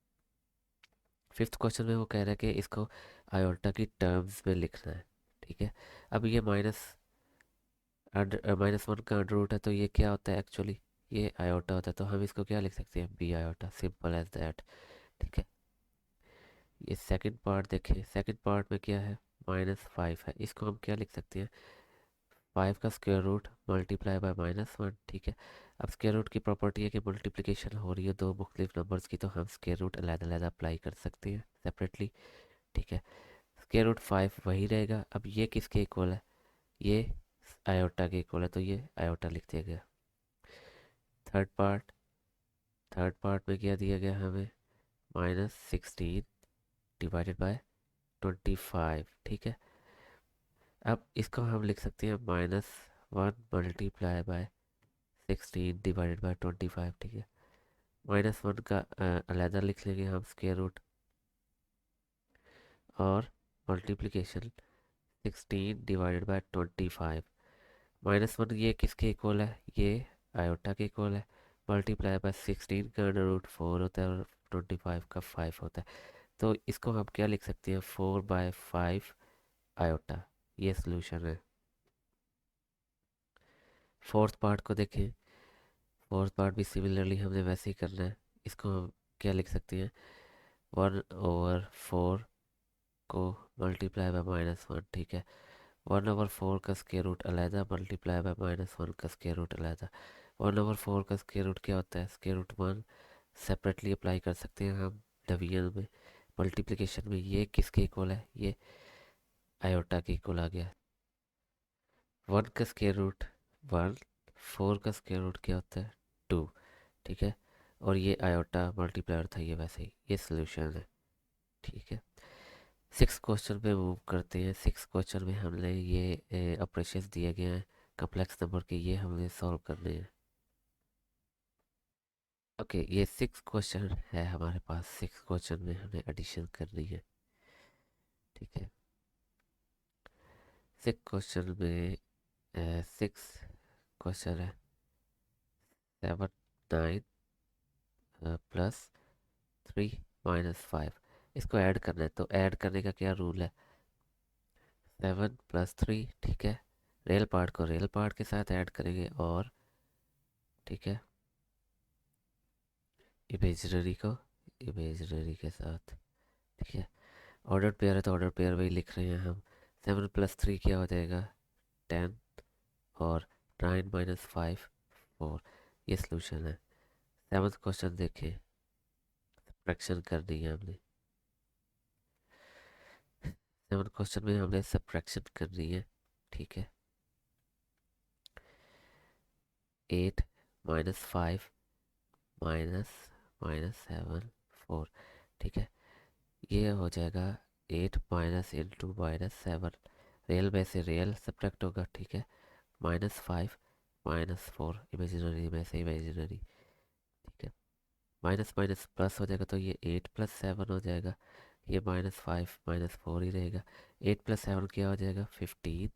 फिफ्थ क्वेश्चन में वो कह रहा है कि इसको आयोटा की टर्म्स में लिखना है। ठीक है, अब ये -1 का अंडर रूट है तो ये क्या होता है एक्चुअली, ये आयोटा होता है, तो हम इसको क्या लिख सकते हैं, B iota, simple as that. ठीक है, ये सेकंड पार्ट देखें, सेकंड पार्ट में क्या है, -5 है, इसको हम क्या लिख सकते हैं, 5 का स्क्वायर रूट मल्टीप्लाई बाय -1। ठीक है, अब स्क्वायर रूट की प्रॉपर्टी है कि मल्टीप्लिकेशन हो रही है दो मुख्तलिफ नंबर्स की तो हम स्क्वायर रूट अलग-अलग अप्लाई कर सकते हैं सेपरेटली। ठीक है, स्क्वायर रूट 5 वही रहेगा, अब ये किसके इक्वल है, ये आयोटा के इक्वल है तो ये आयोटा लिख दिया गया। थर्ड पार्ट, थर्ड पार्ट में क्या दिया गया हमें, -16 डिवाइडेड बाय 25। ठीक है, अब इसको हम लिख सकते हैं -1 मल्टीप्लाई बाय 16 डिवाइडेड बाय 25। ठीक है, -1 का अलहदा लिख लेंगे हम स्क्वायर रूट और मल्टीप्लिकेशन 16 डिवाइडेड बाय 25, -1 ये किसके इक्वल है, ये आयोटा के इक्वल है, मल्टीप्लाई बाय 16 का अंडर रूट 4 होता है और 25 का 5 होता है, तो इसको हम क्या लिख सकते हैं, 4/5 आयोटा, ये सोल्यूशन है। फोर्थ पार्ट को देखें, फोर्थ पार्ट भी सिमिलरली हमने वैसे ही करना है, इसको हम क्या लिख सकते हैं, 1/4 को मल्टीप्लाई बाय -1। ठीक है, 1/4 का स्क्वायर रूट अलहदा मल्टीप्लाई बाय -1 का स्क्वायर रूट अलहदा, 1/4 का स्क्वायर रूट क्या होता है, स्क्वायर रूट 1 सेपरेटली अप्लाई कर सकते हैं हम डिवीजन में, मल्टीप्लिकेशन में ये किसके इक्वल है, ये आयोटा के इक्वल आ गया, 1 का स्क्वायर रूट 1, 4 का स्क्वायर रूट क्या होता है 2। ठीक है, और ये आयोटा मल्टीप्लायर था ये वैसे ही, ये सोल्यूशन है। ठीक है, सिक्स क्वेश्चन पे मूव करते हैं। सिक्स क्वेश्चन में हमने ये ऑपरेशंस दिए गए हैं कम्प्लेक्स नंबर के, ये हमने सॉल्व करने हैं। ओके, ये सिक्स क्वेश्चन है हमारे पास। सिक्स क्वेश्चन में हमें एडिशन करनी है, ठीक है। सिक्स क्वेश्चन में सिक्स क्वेश्चन है 7 9 +3 - 5। इसको ऐड करना है, तो ऐड करने का क्या रूल है? 7 + 3, ठीक है। रियल पार्ट को रियल पार्ट के साथ ऐड करेंगे, और ठीक है इमेजिनरी को इमेजिनरी के साथ, ठीक है। ऑर्डर पेयर है तो ऑर्डर पेयर वही लिख रहे हैं हम। 7 + 3 क्या हो जाएगा? 10, और 9 - 5 4। ये सोल्यूशन है। सेवन्थ क्वेश्चन देखें, सब्ट्रैक्शन करनी है हमने। सेवन्थ क्वेश्चन में हमने सब्ट्रैक्शन करनी है, ठीक है। 8 - 5 -7 4, ठीक है। ये हो जाएगा 8 माइनस इंटू -7। रियल में से रियल सब्ट्रैक्ट होगा, ठीक है। -5 -4, इमेजिनरी में से इमेजिनरी, ठीक है। माइनस माइनस प्लस हो जाएगा, तो ये 8 + 7 हो जाएगा। ये -5 -4 ही रहेगा। 8 + 7 क्या हो जाएगा? 15,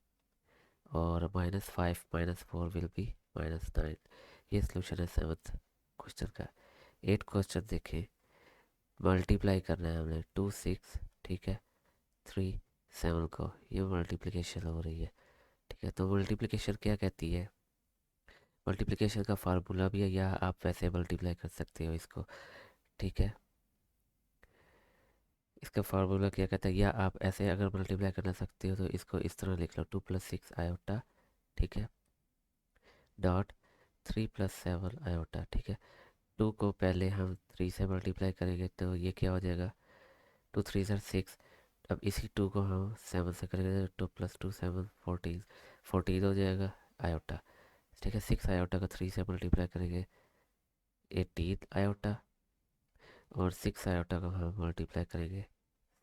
और -5 -4 विल बी -9। ये सोल्यूशन है सेवन्थ क्वेश्चन का। 8 क्वेश्चन देखें, मल्टीप्लाई करना है हमने 2 6, ठीक है, 3 7 को। ये मल्टीप्लिकेशन हो रही है, ठीक है। तो मल्टीप्लिकेशन क्या कहती है? मल्टीप्लिकेशन का फार्मूला भी है, या आप वैसे मल्टीप्लाई कर सकते हो इसको, ठीक है। इसका फार्मूला क्या कहता है, या आप ऐसे अगर मल्टीप्लाई करना सकते हो तो इसको इस तरह लिख लो, 2 + 6 आयोटा, ठीक है, डॉट 3 + 7 आयोटा, ठीक है। 2 को पहले हम 3 से मल्टीप्लाई करेंगे, तो ये क्या हो जाएगा? 2 3 ज़र 6। अब इसी 2 को हम 7 से करेंगे, तो 2 + 2 7 14 14 हो जाएगा आयोटा, ठीक है। 6 आयोटा का 3 से मल्टीप्लाई करेंगे 18 आयोटा, और 6 आयोटा को हम मल्टीप्लाई करेंगे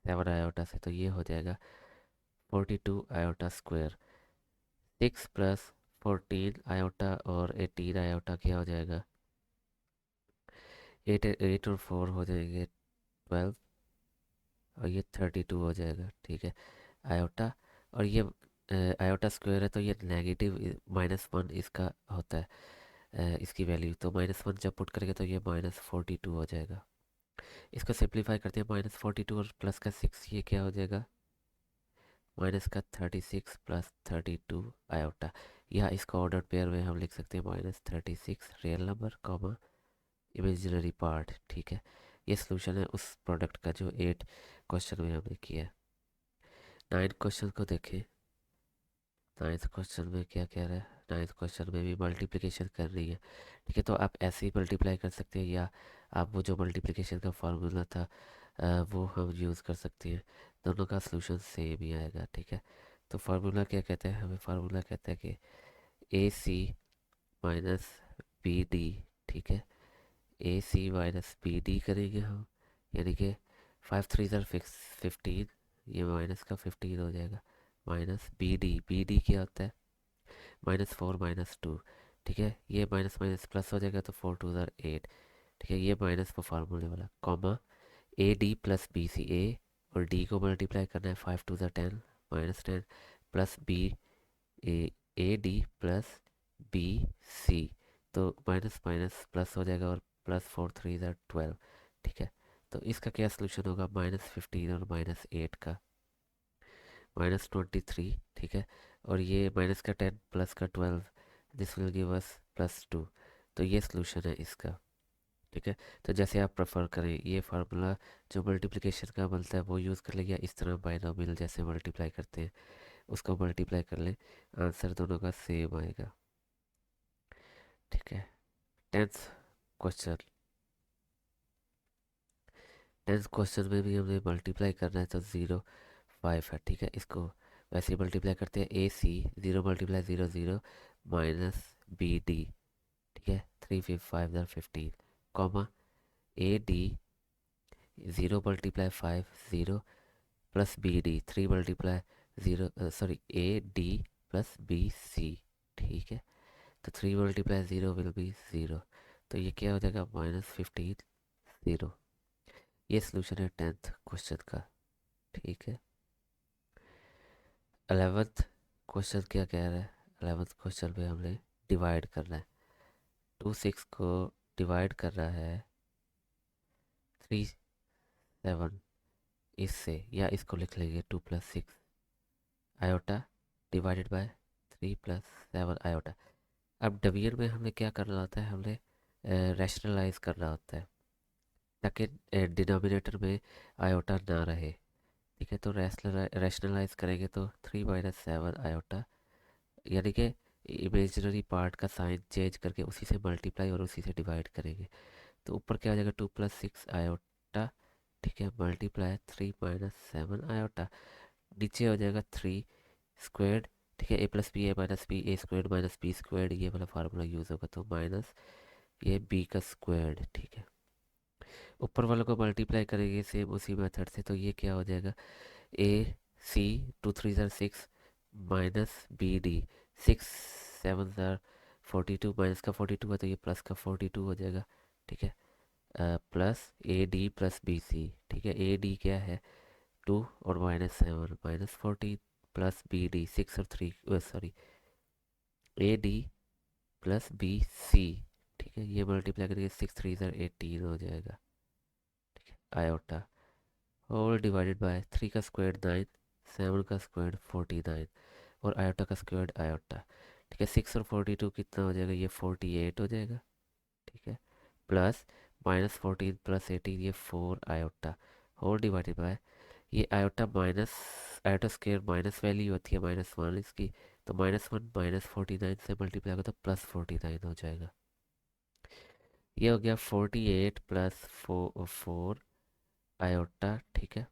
7 आयोटा से, तो ये हो जाएगा 42 आयोटा स्क्वायर। 6 + 14 आयोटा और 18 आयोटा क्या हो जाएगा? 8 और 4 हो जाएंगे 12, और ये 32 हो जाएगा, ठीक है, आयोटा। और ये आयोटा स्क्वायर है, तो ये नेगेटिव -1 इसका होता है, इसकी वैल्यू। तो -1 जब पुट करेंगे तो ये -42 हो जाएगा। इसको सिंप्लीफाई करते हैं, -42 और प्लस का 6, ये क्या हो जाएगा? माइनस का 36 + 32 आयोटा। या इसको ऑर्डर पेयर में हम लिख सकते हैं -36 real number comma imaginary part, ठीक है। ये सोल्यूशन है उस प्रोडक्ट का जो 8 क्वेश्चन में हमने किया है। 9 क्वेश्चन को देखें। 9th क्वेश्चन में क्या कह रहा है? 9th क्वेश्चन में भी मल्टीप्लिकेशन कर रही है, ठीक है। तो आप ऐसे ही मल्टीप्लाई कर सकते हैं, या आप वो जो मल्टीप्लिकेशन का फार्मूला था वो हम यूज़ कर सकते हैं। दोनों का सोल्यूशन सेम ही आएगा, ठीक है। तो फार्मूला क्या कहता है? हमें फार्मूला कहता है कि AC - BD, ठीक है। AC - BD करेंगे हम, यानी कि 5 3 ज़र 15, ये माइनस का 15 हो जाएगा, माइनस BD क्या होता है? -4 -2, ठीक है। ये माइनस माइनस प्लस हो जाएगा, तो 4 2 ज़र 8, ठीक है। ये माइनस को फार्मूले वाला, कॉमा AD + BC। और D को मल्टीप्लाई करना है, 5 2 ज़र 10 -10, प्लस B AD + BC। तो माइनस माइनस प्लस हो जाएगा, और +4 3 ज़र 12, ठीक है। तो इसका क्या सोल्यूशन होगा? -15 और -8 का -23, ठीक है। और ये माइनस का 10 प्लस का 12, दिस विल गिव अस +2। तो ये सोल्यूशन है इसका, ठीक है। तो जैसे आप प्रेफर करें, ये फार्मूला जो मल्टीप्लिकेशन का बनता है वो यूज़ कर लें, या इस तरह बाइनोमियल जैसे मल्टीप्लाई करते हैं उसको मल्टीप्लाई कर लें, आंसर दोनों का सेम आएगा, ठीक है। 10th question. 10th क्वेश्चन में भी हमें मल्टीप्लाई करना है, तो 0 5 है, ठीक है। इसको वैसे ही मल्टीप्लाई करते हैं, AC 0 × 0 0 -BD, ठीक है। 3 5 5 ज़र 15, comma AD 0 × 5 0 plus B D, 3 multiply 0 sorry A D plus B C, ठीक है। तो 3 मल्टीप्लाई 0 विल बी 0, तो ये क्या हो जाएगा -15 0। ये सोल्यूशन है 10th क्वेश्चन का, ठीक है। 11th क्वेश्चन क्या कह रहा है? 11th क्वेश्चन में हमने डिवाइड करना है। 6 को डिवाइड कर रहा है 7 इससे, या इसको लिख लेंगे 2 + 6 आयोटा डिवाइडेड बाय 3 + 7 आयोटा। अब डिवीजन में हमें क्या करना होता है? हमने रैशनलाइज करना होता है ताकि डिनोमिनेटर में आयोटा ना रहे, ठीक है। तो रैशनलाइज करेंगे तो 3 - 7 आयोटा, यानी कि इमेजिनरी पार्ट का साइन चेंज करके उसी से मल्टीप्लाई और उसी से डिवाइड करेंगे। तो ऊपर क्या हो जाएगा 2 + 6 आयोटा, ठीक है, मल्टीप्लाई 3 - 7 आयोटा। नीचे हो जाएगा 3 स्क्वेड, ठीक है, a + b a - b a² - b², ये वाला फार्मूला यूज़ होगा, तो माइनस ये b का स्क्वायर, ठीक है। ऊपर वालों को मल्टीप्लाई करेंगे सेम उसी मेथड से, तो ये क्या हो जाएगा ए सी 2 × 3 = 6 माइनस बी डी 6 × 7 = 42, माइनस का 42 है तो ये प्लस का 42 हो जाएगा, ठीक है। Plus A D plus B C, ठीक है। ए डी क्या है 2 और -7 -14 प्लस बी डी 6 और 3 sorry A D plus B C, ठीक है। ये मल्टीप्लाई करेंगे 6 × 3 = 18 हो जाएगा, ठीक है। आयोटा होल डिवाइडेड बाय 3 का स्क्वायर 9, 7 का स्क्वायर 49 और आयोटा का स्क्वायर आयोटा, ठीक है। 6 और 42 कितना हो जाएगा? ये 48 हो जाएगा, ठीक है। प्लस -14 + 18 ये 4 आयोटा होल डिवाइडेड बाय ये iota minus iota square minus value होती है -1 इसकी, तो -1 -49 से मल्टीप्लाई होगा तो +49 हो जाएगा। ये हो गया 48 + 4 आयोटा, ठीक है।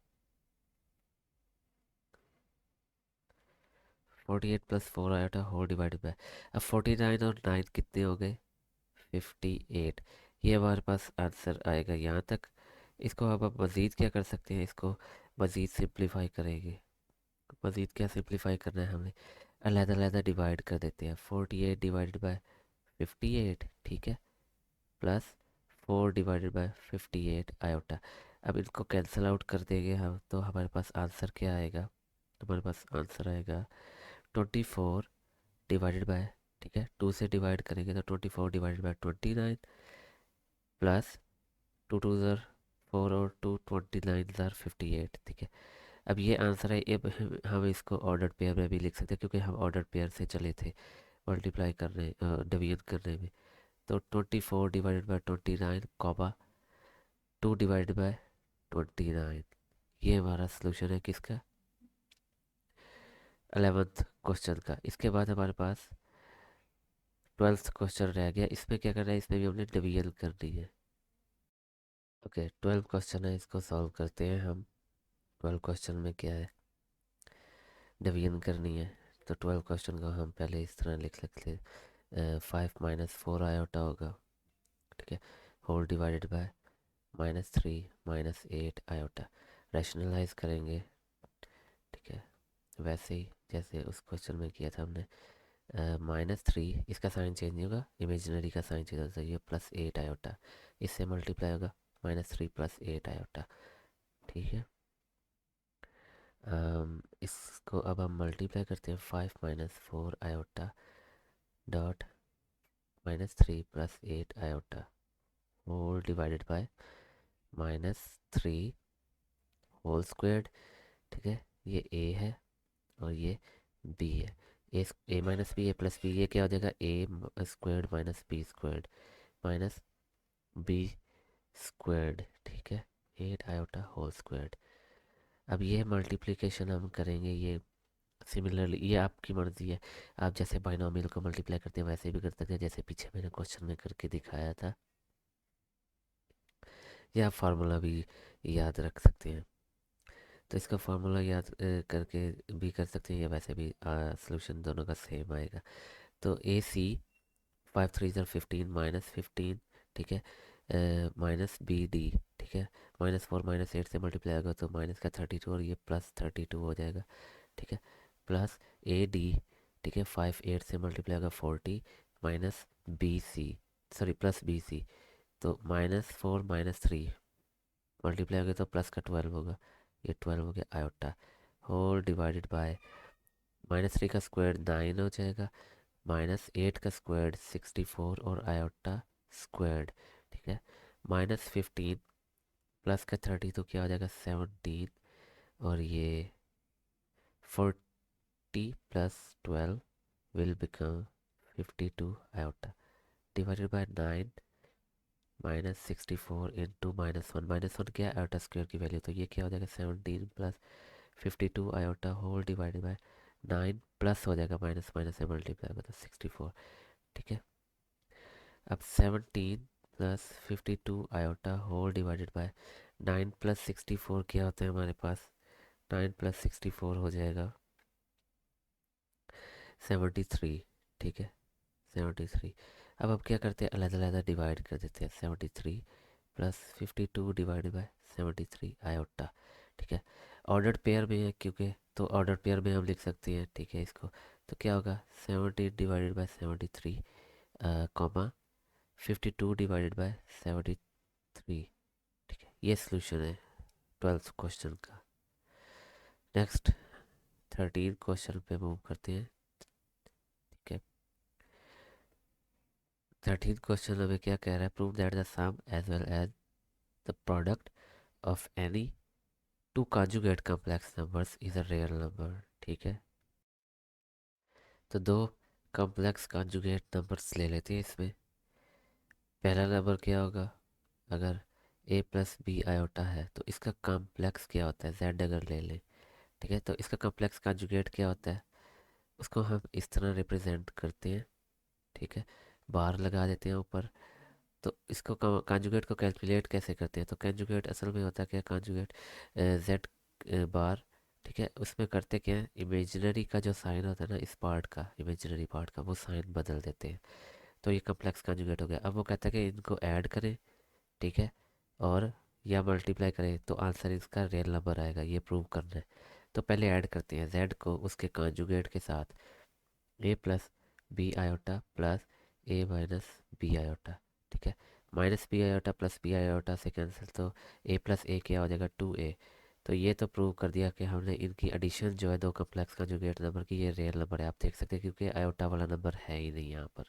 48 + 4 आयोटा होल डिवाइडेड बाय, अब 49 और 9 कितने हो गए? 58। ये हमारे पास आंसर आएगा यहाँ तक। इसको अब आप मज़ीद क्या कर सकते हैं? इसको मज़ीद सिंप्लीफाई करेंगे। मज़ीद क्या सिंप्लीफाई करना है? हमने अलग-अलग डिवाइड कर देते हैं। 48 डिवाइडेड बाय 58, ठीक है, प्लस 4 डिवाइडेड बाय 58 आयोटा। अब इनको कैंसिल आउट कर देंगे हम, तो हमारे पास आंसर क्या आएगा? हमारे पास आंसर आएगा 24 डिवाइडेड बाय, ठीक है, 2 से डिवाइड करेंगे तो 24 डिवाइडेड बाय 29 प्लस 2 * 2 = 4 और 2 29 = 58, ठीक है। अब ये आंसर है। अब हम इसको ऑर्डर पेयर में भी लिख सकते हैं क्योंकि हम ऑर्डर पेयर से चले थे मल्टीप्लाई करने डिवीजन करने में। तो 24 divided by 29 comma 2 divided by 29, ये हमारा सोल्यूशन है किसका? 11th क्वेश्चन का। इसके बाद हमारे पास 12th क्वेश्चन रह गया। इसमें क्या करना है? इसमें भी हमने डिवीजन करनी है। ओके, 12 क्वेश्चन है, इसको सॉल्व करते हैं हम। 12 क्वेश्चन में क्या है? डिवीजन करनी है। तो 12 क्वेश्चन को हम पहले इस तरह लिख सकते हैं। 5 - 4 आयोटा होगा, ठीक है, whole divided by -3 - 8 iota. Rationalise करेंगे, ठीक है, वैसे ही जैसे उस क्वेश्चन में किया था हमने। -3 इसका साइन चेंज नहीं होगा, इमेजिनरी का साइन चेंज होता है, ये +8 आयोटा, इससे मल्टीप्लाई होगा -3 + 8 आयोटा, ठीक है। इसको अब हम मल्टीप्लाई करते हैं 5 - 4 iota dot -3 + 8 iota whole divided by -3 whole squared, ठीक है। ये a है और ये b है। a - b a + b, ये क्या हो जाएगा? a² - b² माइनस b², ठीक है, 8 आयोटा होल स्क्वायर्ड। अब ये मल्टीप्लिकेशन हम करेंगे, ये सिमिलरली ये आपकी मर्ज़ी है। आप जैसे बाइनोमियल को मल्टीप्लाई करते हैं वैसे भी कर सकते हैं, जैसे पीछे मैंने क्वेश्चन में करके दिखाया था। या आप फार्मूला भी याद रख सकते हैं। तो इसका फार्मूला याद करके भी कर सकते हैं, या वैसे भी सॉल्यूशन दोनों का सेम आएगा। तो ए सी 5 × 3 = 15 -15, ठीक है, माइनस बी डी, ठीक ठीक है। -4 -8 से मल्टीप्लाई होगा तो माइनस का 32 और ये +32 हो जाएगा। ठीक है। प्लस AD, ठीक है, 5 8 से मल्टीप्लाई होगा 40 minus BC, sorry plus BC, तो -4 - 3 मल्टीप्लाई हो गया तो प्लस का 12 होगा, ये 12 हो गया आयोटा, होल डिवाइडेड बाय -3 का स्क्वायर 9 हो जाएगा, -8 का स्क्वायर 64 और आयोटा स्क्वायर्ड। ठीक है। -15 प्लस का 30 तो क्या हो जाएगा 17, और ये 40 + 12 will become 52 iota divided by 9 -64 into -1 क्या है आयोटा स्क्वायर की वैल्यू, तो ये क्या हो जाएगा 17 + 52 iota whole divided by 9 plus हो जाएगा माइनस माइनस से मल्टीप्लाई होगा तो 64। ठीक है। अब 17 + 52 आयोटा होल डिवाइडेड बाय 9 + 64 क्या होता है हमारे पास, 9 + 64 हो जाएगा 73। ठीक है। 73। अब क्या करते हैं, अलग अलग डिवाइड कर देते हैं, 73 + 52 डिवाइडेड बाय 73 आयोटा। ठीक है। ऑर्डर्ड पेयर में है क्योंकि, तो ऑर्डर्ड पेयर में हम लिख सकते हैं। ठीक है। इसको तो क्या होगा 70 divided by 73 comma 52 divided by 73। ठीक है। ये सोल्यूशन है 12th क्वेश्चन का। नेक्स्ट 13 क्वेश्चन पे मूव करते हैं। ठीक है। 13th क्वेश्चन हमें क्या कह रहा है, prove that the sum as well as the product of any two conjugate complex numbers is a real number. ठीक है। तो दो कॉम्प्लेक्स कॉन्जुगेट नंबर्स ले लेते हैं इसमें। पहला नंबर क्या होगा, अगर a + b आयोटा है तो इसका कॉम्प्लेक्स क्या होता है, z अगर ले लें। ठीक है। तो इसका कॉम्प्लेक्स कॉन्जुगेट क्या होता है, उसको हम इस तरह रिप्रेजेंट करते हैं। ठीक है। बार लगा देते हैं ऊपर। तो इसको कॉन्जुगेट को कैलकुलेट कैसे करते हैं, तो कॉन्जुगेट असल में होता है क्या, कॉन्जुगेट z बार। ठीक है। उसमें करते क्या है, इमेजिनरी का जो साइन होता है ना, इस पार्ट का, इमेजिनरी पार्ट का वो साइन बदल देते हैं। तो ये कॉम्प्लेक्स कॉन्जुगेट हो गया। अब वो कहता है कि इनको ऐड करें। ठीक है। और या मल्टीप्लाई करें तो आंसर इसका रियल नंबर आएगा, ये प्रूव करना है। तो पहले ऐड करते हैं z को उसके कॉन्जुगेट के साथ, a + b iota plus a - b iota. ठीक है। -b आयोटा + b आयोटा से कैंसिल, तो a + a क्या हो जाएगा 2a। तो ये तो प्रूव कर दिया कि हमने इनकी एडिशन जो है दो कॉम्प्लेक्स कॉन्जुगेट नंबर की, ये रियल नंबर है, आप देख सकते हैं क्योंकि आयोटा वाला नंबर है ही नहीं यहाँ पर।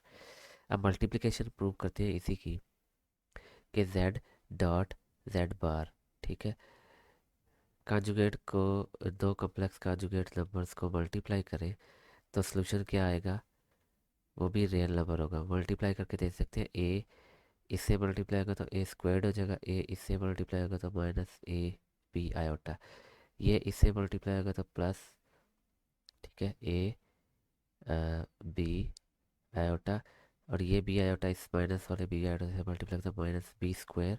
अब मल्टीप्लिकेशन प्रूव करते हैं इसी की, कि z डॉट z बार। ठीक है। कॉन्जुगेट को, दो कॉम्प्लेक्स कॉन्जुगेट नंबर्स को मल्टीप्लाई करें तो सोल्यूशन क्या आएगा, वो भी रियल नंबर होगा। मल्टीप्लाई करके देख सकते हैं, a इससे मल्टीप्लाई होगा तो a स्क्वायर्ड हो जाएगा, a इससे मल्टीप्लाई होगा तो -ab आयोटा, ये इससे मल्टीप्लाई होगा तो प्लस, ठीक है, b आयोटा, और ये b आयोटा इस माइनस वाले b आयोटा से मल्टीप्लाई होगा तो -b²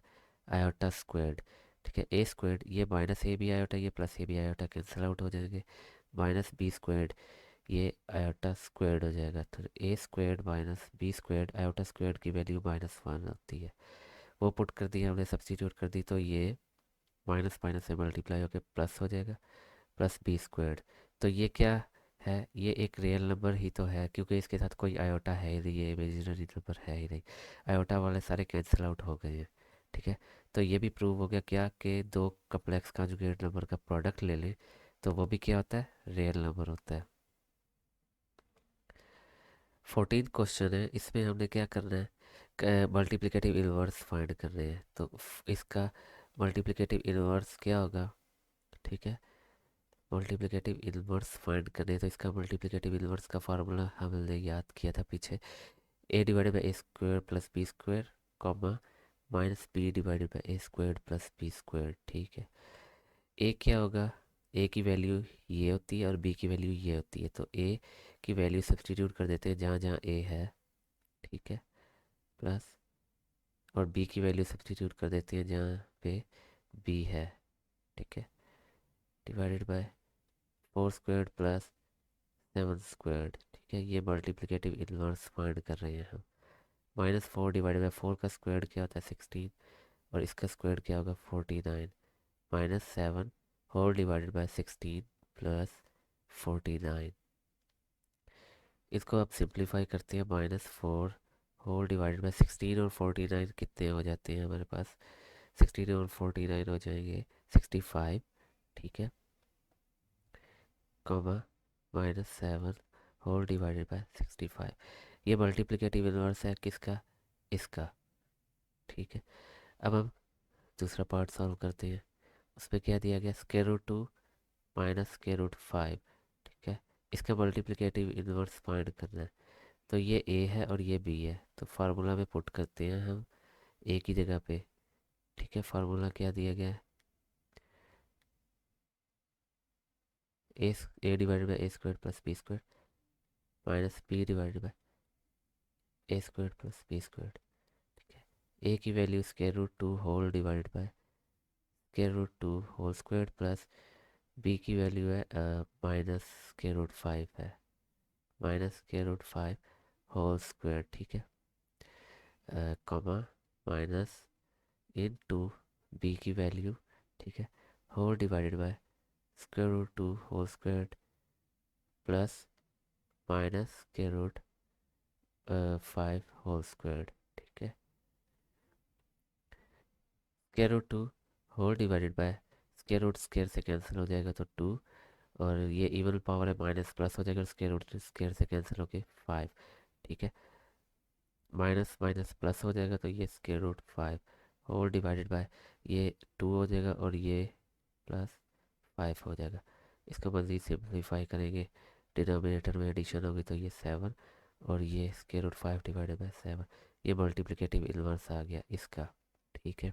आयोटा स्क्वायर्ड। ठीक है। a स्क्वायर्ड, ये -ab आयोटा ये +ab आयोटा कैंसिल आउट हो जाएंगे, -b², ये आयोटा स्क्वायर्ड हो जाएगा, तो a² - b² आयोटा स्क्वायर्ड की वैल्यू -1 होती है। वो पुट कर दिया हमने, सब्स्टिट्यूट कर दी, तो ये माइनस माइनस से मल्टीप्लाई होकर प्लस हो जाएगा, +b²। तो ये क्या है, ये एक रियल नंबर ही तो है क्योंकि इसके साथ कोई आयोटा है ही नहीं, ये इमेजिनरी नंबर है ही नहीं, आयोटा वाले सारे कैंसिल आउट हो गए हैं। ठीक है। तो ये भी प्रूव हो गया क्या, कि दो कॉम्प्लेक्स कॉन्जुगेट नंबर का प्रोडक्ट ले लें तो वो भी क्या होता है, रियल नंबर होता है। 14 क्वेश्चन है, इसमें हमने क्या करना है, मल्टीप्लिकेटिव इन्वर्स फाइंड करने हैं। तो इसका मल्टीप्लिकेटिव इन्वर्स क्या होगा। ठीक है। मल्टीप्लिकेटिव इन्वर्स फाइंड करने हैं, तो इसका मल्टीप्लिकेटिव इन्वर्स का फार्मूला हमने याद किया था पीछे, a/a² + b², comma -b/a² + b²। ठीक है। a क्या होगा, a की वैल्यू ये होती है और b की वैल्यू ये होती है, तो a की वैल्यू सब्स्टिट्यूट कर देते हैं जहाँ जहाँ a है। ठीक है। प्लस, और b की वैल्यू सब्स्टिट्यूट कर देते हैं जहाँ पे b है। ठीक है। Divided by 4² + 7²। ठीक है। ये मल्टीप्लिकेटिव इन्वर्स फाइंड कर रहे हैं हम। -4 डिवाइडेड बाई 4 का स्क्वायर क्या होता है 16, और इसका स्क्वायर क्या होगा 49 minus 7 whole divided by 16 plus 49। इसको आप सिंप्लीफाई करते हैं -4 होल डिवाइडेड बाय 16 और 49 कितने हो जाते हैं हमारे पास 16 और 49 हो जाएंगे 65। ठीक है, कॉमा -7 होल डिवाइडेड बाय 65। ये मल्टीप्लिकेटिव इन्वर्स है किसका, इसका। ठीक है, अब हम दूसरा पार्ट सॉल्व करते हैं। उसमें क्या दिया गया √2 माइनस √5। ठीक है, इसका मल्टीप्लिकेटिव इन्वर्स फाइंड करना है। तो ये a है और ये b है, तो फार्मूला में पुट करते हैं हम a की जगह पे। ठीक है, फार्मूला क्या दिया गया है a divided by a² plus b² minus b divided by a² plus b²। ठीक है, a की value √2 whole divided by √2 whole square plus b की वैल्यू है -√5 है -√5 होल स्क्वायर। ठीक है, कॉमा माइनस इनटू b की वैल्यू। ठीक है, whole divided by √2 whole square plus -√5 whole square. ठीक है, √2 होल डिवाइडेड बाय स्क्वायर से कैंसिल हो जाएगा तो 2, और ये इवन पावर है माइनस प्लस हो जाएगा स्क्वायर से कैंसिल होके 5। ठीक है, माइनस माइनस प्लस हो जाएगा तो ये √5 होल डिवाइडेड बाय ये 2 हो जाएगा और ये प्लस 5 हो जाएगा। इसको मज़ीद सिंप्लीफाई करेंगे, डिनोमिनेटर में एडिशन होगी तो ये 7 और ये √5 डिवाइडेड बाय 7। ये मल्टीप्लिकेटिव इन्वर्स आ गया इसका। ठीक है,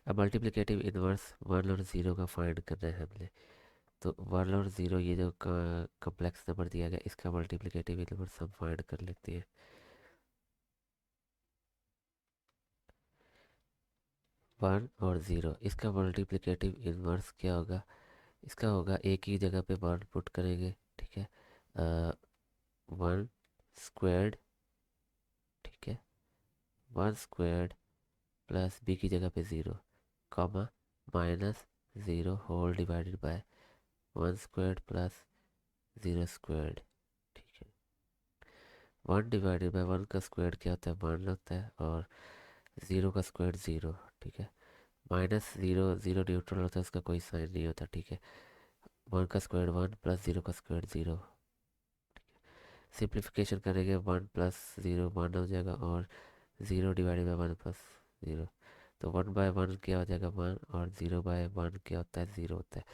अब मल्टीप्लिकेटिव इन्वर्स 1 और 0 का फाइंड करना है हमने। तो 1 और 0 ये जो कॉम्प्लेक्स नंबर दिया गया इसका मल्टीप्लिकेटिव इन्वर्स हम फाइंड कर लेते हैं। 1 और 0 इसका मल्टीप्लिकेटिव इन्वर्स क्या होगा, इसका होगा एक ही जगह पे 1 पुट करेंगे। ठीक है, 1 स्क्वायर्ड। ठीक है, 1 स्क्वायर्ड प्लस b की जगह पे 0 comma -0 whole divided by 1 squared plus 0 squared. ठीक है, 1 डिवाइडेड बाय 1 का स्क्वायर क्या होता है 1 होता है, और 0 का स्क्वायर 0। ठीक है, -0 0 न्यूट्रल होता है, उसका कोई साइन नहीं होता। ठीक है, 1 का स्क्वायर 1 प्लस 0 का स्क्वायर 0। सिंप्लीफिकेशन करेंगे 1 प्लस 0 1 हो जाएगा, और 0 डिवाइडेड बाई 1 प्लस 0, तो 1/1 क्या हो जाएगा 1, और 0/1 क्या होता है 0 होता है।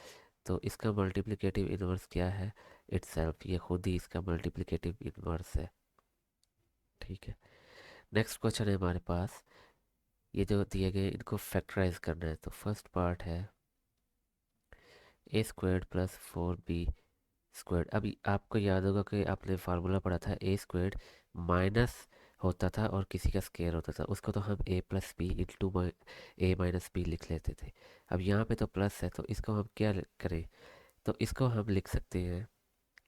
तो इसका मल्टीप्लिकेटिव इन्वर्स क्या है इटसेल्फ, ये खुद ही इसका मल्टीप्लिकेटिव इन्वर्स है। ठीक है, नेक्स्ट क्वेश्चन है हमारे पास, ये जो दिए गए इनको फैक्टराइज करना है। तो फर्स्ट पार्ट है a² प्लस 4b²। अभी आपको याद होगा कि आपने फार्मूला पढ़ा था a² माइनस होता था और किसी का स्केयर होता था, उसको तो हम a+b a-b लिख लेते थे। अब यहाँ पे तो प्लस है, तो इसको हम क्या करें, तो इसको हम लिख सकते हैं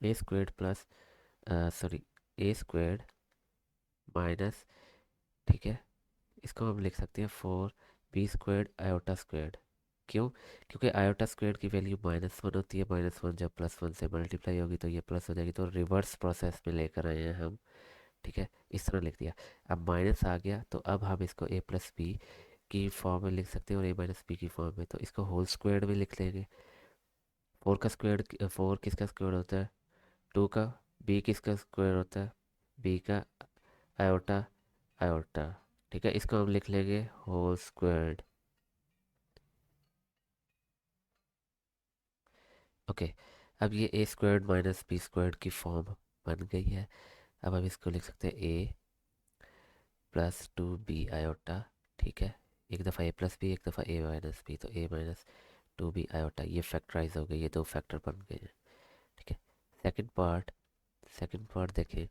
a² plus sorry a² minus. ठीक है, इसको हम लिख सकते हैं 4b² आयोटा स्क्वेयर्ड। क्यों, क्योंकि आयोटा स्क्वेयर की वैल्यू -1 होती है, -1 जब +1 से मल्टीप्लाई होगी तो ये प्लस हो जाएगी, तो रिवर्स प्रोसेस में लेकर आए हैं हम। ठीक है, इस तरह लिख दिया। अब माइनस आ गया तो अब हम इसको a+b की फॉर्म में लिख सकते हैं और a-b की फॉर्म में, तो इसको होल स्क्वायर में लिख लेंगे। 4 का स्क्वायर 4 किसका स्क्वायर होता है 2 का, b किसका स्क्वायर होता है b का, आयोटा आयोटा। ठीक है, इसको हम लिख लेंगे होल स्क्वायर्ड। ओके, अब ये a² माइनस b² की फॉर्म बन गई है। अब हम इसको लिख सकते हैं a+2b आयोटा। ठीक है, एक दफ़ा a+b एक दफ़ा a-b, तो a-2b आयोटा, ये फैक्टराइज हो गई, ये दो फैक्टर बन गए हैं। ठीक है, सेकंड पार्ट देखें,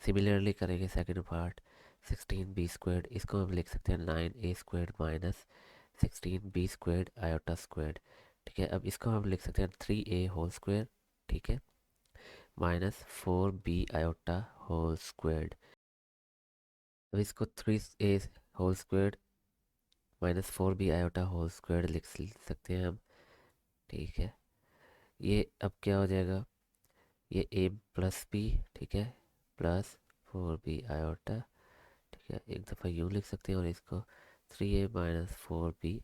सिमिलरली करेंगे सेकंड पार्ट 16b², इसको हम लिख सकते हैं 9a² minus 16b² iota squared. ठीक है, अब इसको हम लिख सकते हैं 3a होल स्क्वायर। ठीक है, minus 4b iota whole squared. अब इसको 3a whole squared -4b whole square लिख सकते हैं हम। ठीक है, ये अब क्या हो जाएगा, ये a प्लस बी, ठीक है, प्लस 4b। ठीक है, एक दफ़ा यूँ लिख सकते हैं और इसको 3a - 4b।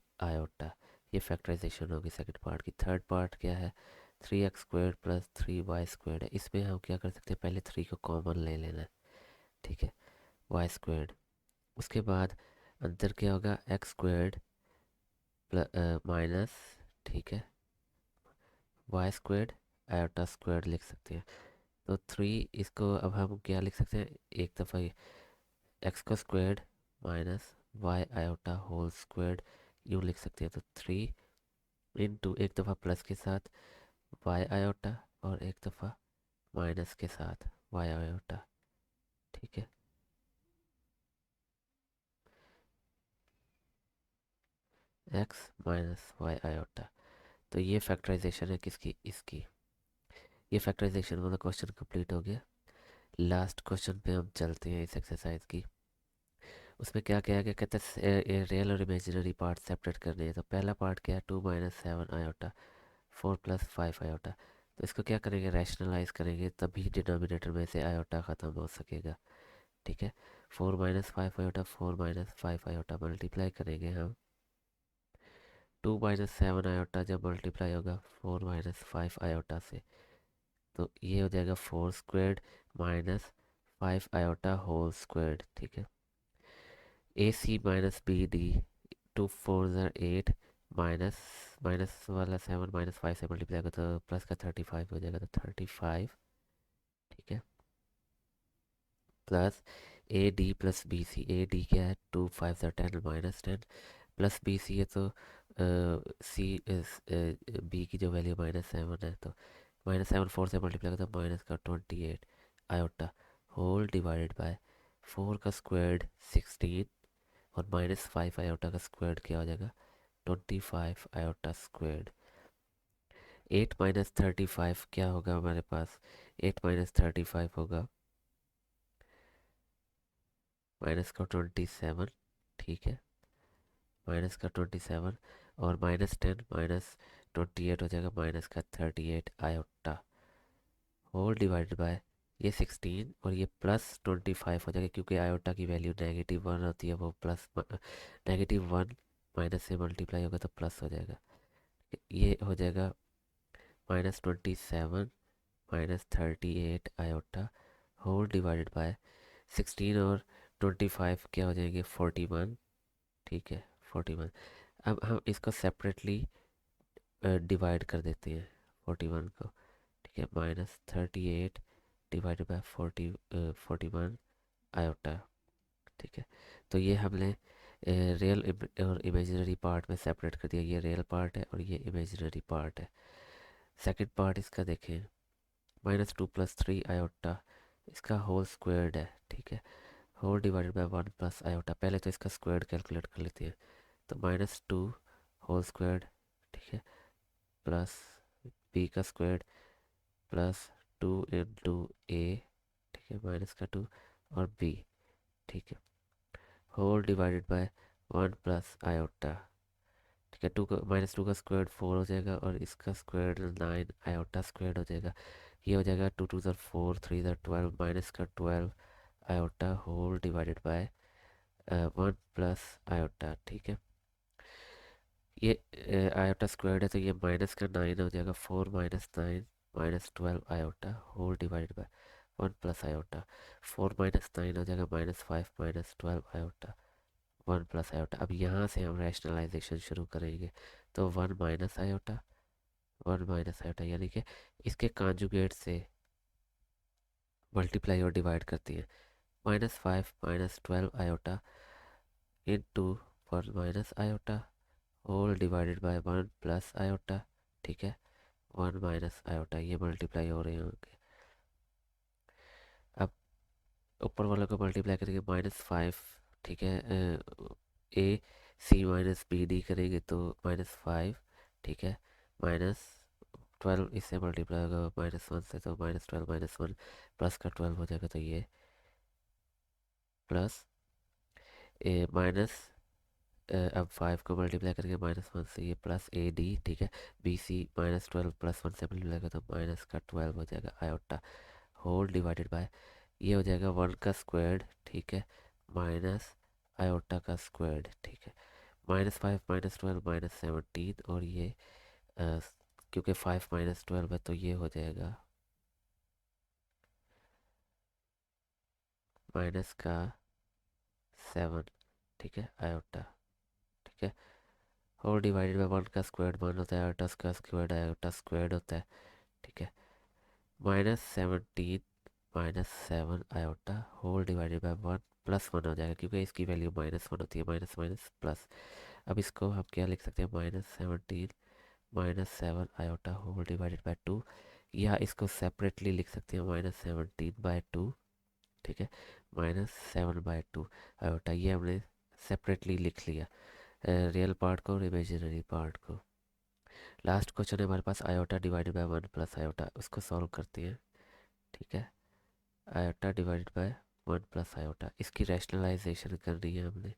ये फैक्टराइजेशन होगी सेकंड पार्ट की। थर्ड पार्ट क्या है, 3x² + 3y² है। इसमें हम क्या कर सकते हैं, पहले 3 को कॉमन ले लेना है। ठीक है, y²। उसके बाद अंदर क्या होगा, x² माइनस, ठीक है, y² लिख सकते हैं। तो 3, इसको अब हम क्या लिख सकते हैं, एक दफ़ा एक्स का squared minus y whole squared यूँ लिख सकते हैं। तो 3 × एक दफ़ा प्लस के साथ y और एक दफ़ा माइनस के साथ y। ठीक है, x - y। तो ये फैक्टराइजेशन है किसकी, इसकी। ये फैक्टराइजेशन वाला क्वेश्चन कंप्लीट हो गया। लास्ट क्वेश्चन पे हम चलते हैं इस एक्सरसाइज की। उसमें क्या क्या क्या कहते हैं, रियल और इमेजिनरी पार्ट सेपरेट करने हैं। तो पहला पार्ट क्या है, 2 - 7 i, 4 + 5 i। तो इसको क्या करेंगे, रैशनलाइज करेंगे, तभी डिनोमिनेटर में से आयोटा ख़त्म हो सकेगा। ठीक है, 4 - 5 i, 4 - 5 i मल्टीप्लाई करेंगे हम। 2 - 7 i जब मल्टीप्लाई होगा 4 - 5 i से, तो ये हो जाएगा 4² माइनस 5 i होल स्क्वायर्ड। ठीक है, AC - BD, 2 4 8 माइनस माइनस वाला 7 -5 से मल्टीप्लाई होगा तो प्लस का 35 हो जाएगा, तो 35। ठीक है, प्लस AD + BC। AD क्या है, 2 5 10 -10 प्लस BC है तो सी बी की जो वैल्यू -7 है, तो -7 4 से मल्टीप्लाई होगा तो माइनस का 28 आयोटा होल डिवाइडेड बाय 4 का स्क्वायर्ड 16 और -5 आयोटा का स्क्वायर्ड क्या हो जाएगा, 25 आयोटा स्क्वायर्ड। 8 - 35 क्या होगा हमारे पास, 8 - 35 होगा माइनस का 27। ठीक है, माइनस का 27 और -10 -28 हो जाएगा माइनस का 38 आयोटा होल डिवाइडेड बाय ये 16 और ये +25 हो जाएगा, क्योंकि आयोटा की वैल्यू -1 होती है, वो प्लस -1 माइनस से मल्टीप्लाई होगा तो प्लस हो जाएगा। ये हो जाएगा -27 -38 आयोटा होल डिवाइडेड बाय 16 और 25 क्या हो जाएंगे, 41। ठीक है, 41। अब हम इसको सेपरेटली डिवाइड कर देते हैं 41 को। ठीक है, -38 डिवाइडेड बाय 41 आयोटा। ठीक है, तो ये हमने रियल और इमेजिनरी पार्ट में सेपरेट कर दिया। ये रियल पार्ट है और ये इमेजिनरी पार्ट है। सेकंड पार्ट इसका देखें, -2 + 3 आयोटा, इसका होल स्क्वायर्ड है। ठीक है, होल डिवाइडेड बाय 1 + आयोटा। पहले तो इसका स्क्वायर्ड कैलकुलेट कर लेते हैं। तो -2 होल स्क्वायर्ड, ठीक है, प्लस बी का स्क्वायर्ड प्लस 2 × a, ठीक है, माइनस का 2 और b। ठीक है, होल डिवाइडेड बाय 1 + आयोटा। ठीक है, 2 का -2 का स्क्वायर्ड 4 हो जाएगा और इसका स्क्वायर्ड 9 आयोटा स्क्वायर्ड हो जाएगा। ये हो जाएगा 2 2 4 3 12 माइनस का 12 iota whole divided by 1 + iota. ठीक है, ये आयोटा स्क्वायर्ड है तो ये माइनस का 9 हो जाएगा, 4 - 9 -12 iota whole divided by 1 + iota. 4 - 9 हो जाएगा -5 -12 आयोटा 1 + आयोटा। अब यहाँ से हम रैशनलाइजेशन शुरू करेंगे। तो 1 - आयोटा 1 - आयोटा, यानी कि इसके कॉन्जुगेट से मल्टीप्लाई और डिवाइड करती है। -5 -12 iota into 1 - iota whole divided by 1 + iota. ठीक है, 1 - आयोटा, ये मल्टीप्लाई हो रहे होंगे। अब ऊपर वालों को मल्टीप्लाई करेंगे -5। ठीक है, AC - BD करेंगे तो -5। ठीक है, -12 इससे मल्टीप्लाई होगा -1 से, तो -12 -1 प्लस का 12 हो जाएगा, तो ये प्लस माइनस अब 5 को मल्टीप्लाई करके -1 से ये प्लस AD, ठीक है। BC -12 +1 से मल्टीप्लाई करें तो माइनस का 12 हो जाएगा आयोटा होल डिवाइडेड बाय, ये हो जाएगा 1 का स्क्वायर्ड, ठीक है, माइनस आयोटा का स्क्वायर्ड, ठीक है। -5 -12 -17, और ये क्योंकि 5 -12 है तो ये हो जाएगा माइनस का 7, ठीक है, आयोटा, ठीक है। होल डिवाइडेड बाय 1 का स्क्वायर 1 होता है, आयोटा स्क्वायर होता है, ठीक है। -17 -7 आयोटा होल डिवाइडेड बाय 1 +1 हो जाएगा, क्योंकि इसकी वैल्यू -1 होती है, माइनस माइनस प्लस। अब इसको हम क्या लिख सकते हैं, -17 -7 आयोटा होल डिवाइडेड बाय 2, या इसको सेपरेटली लिख सकते हैं -17/2, ठीक है, -7/2 आयोटा। ये हमने सेपरेटली लिख लिया, रियल पार्ट को और इमेजिनरी पार्ट को। लास्ट क्वेश्चन है हमारे पास, आयोटा डिवाइडेड बाय 1 + आयोटा, उसको सॉल्व करते हैं, ठीक है। आयोटा डिवाइडेड बाय 1 + आयोटा, इसकी रैशनलाइजेशन करनी है हमने,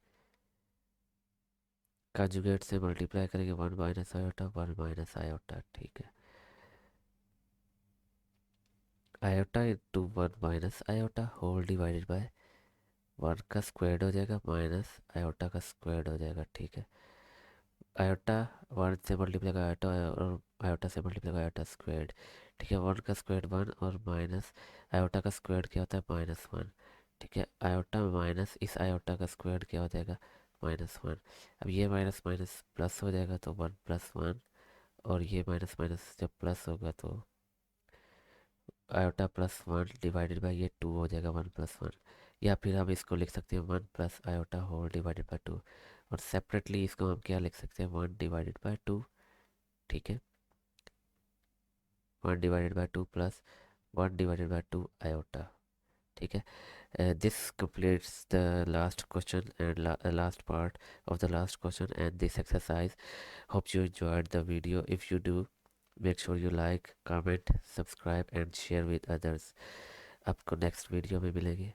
कंजुगेट से मल्टीप्लाई करेंगे 1 - आयोटा 1 - आयोटा, ठीक है। Iota into 1 - iota whole divided by 1 का स्क्वायर हो जाएगा माइनस आयोटा का स्क्वायर हो जाएगा, ठीक है। आयोटा 1 से मल्टीप्लाई का आयोटा, और आयोटा से मल्टीप्लाई का आयोटा स्क्वायर, ठीक है। 1 का स्क्वायर 1, और माइनस आयोटा का स्क्वायर क्या होता है -1, ठीक है। आयोटा माइनस इस आयोटा का स्क्वायर क्या हो जाएगा -1। अब ये माइनस माइनस प्लस हो जाएगा तो 1 + 1, और ये माइनस माइनस जब प्लस होगा तो आयोटा +1 डिवाइडेड बाय ये 2 हो जाएगा 1 + 1, या फिर हम इसको लिख सकते हैं 1 + आयोटा होल डिवाइडेड बाय 2, और सेपरेटली इसको हम क्या लिख सकते हैं 1 डिवाइडेड बाय 2, ठीक है। 1 divided by 2 plus 1 divided by 2 iota, ठीक है। This completes the last question and last part of the last question and this exercise. Hope you enjoyed the video. If you do, make sure you like, comment, subscribe and share with others. आपको next video में मिलेंगे।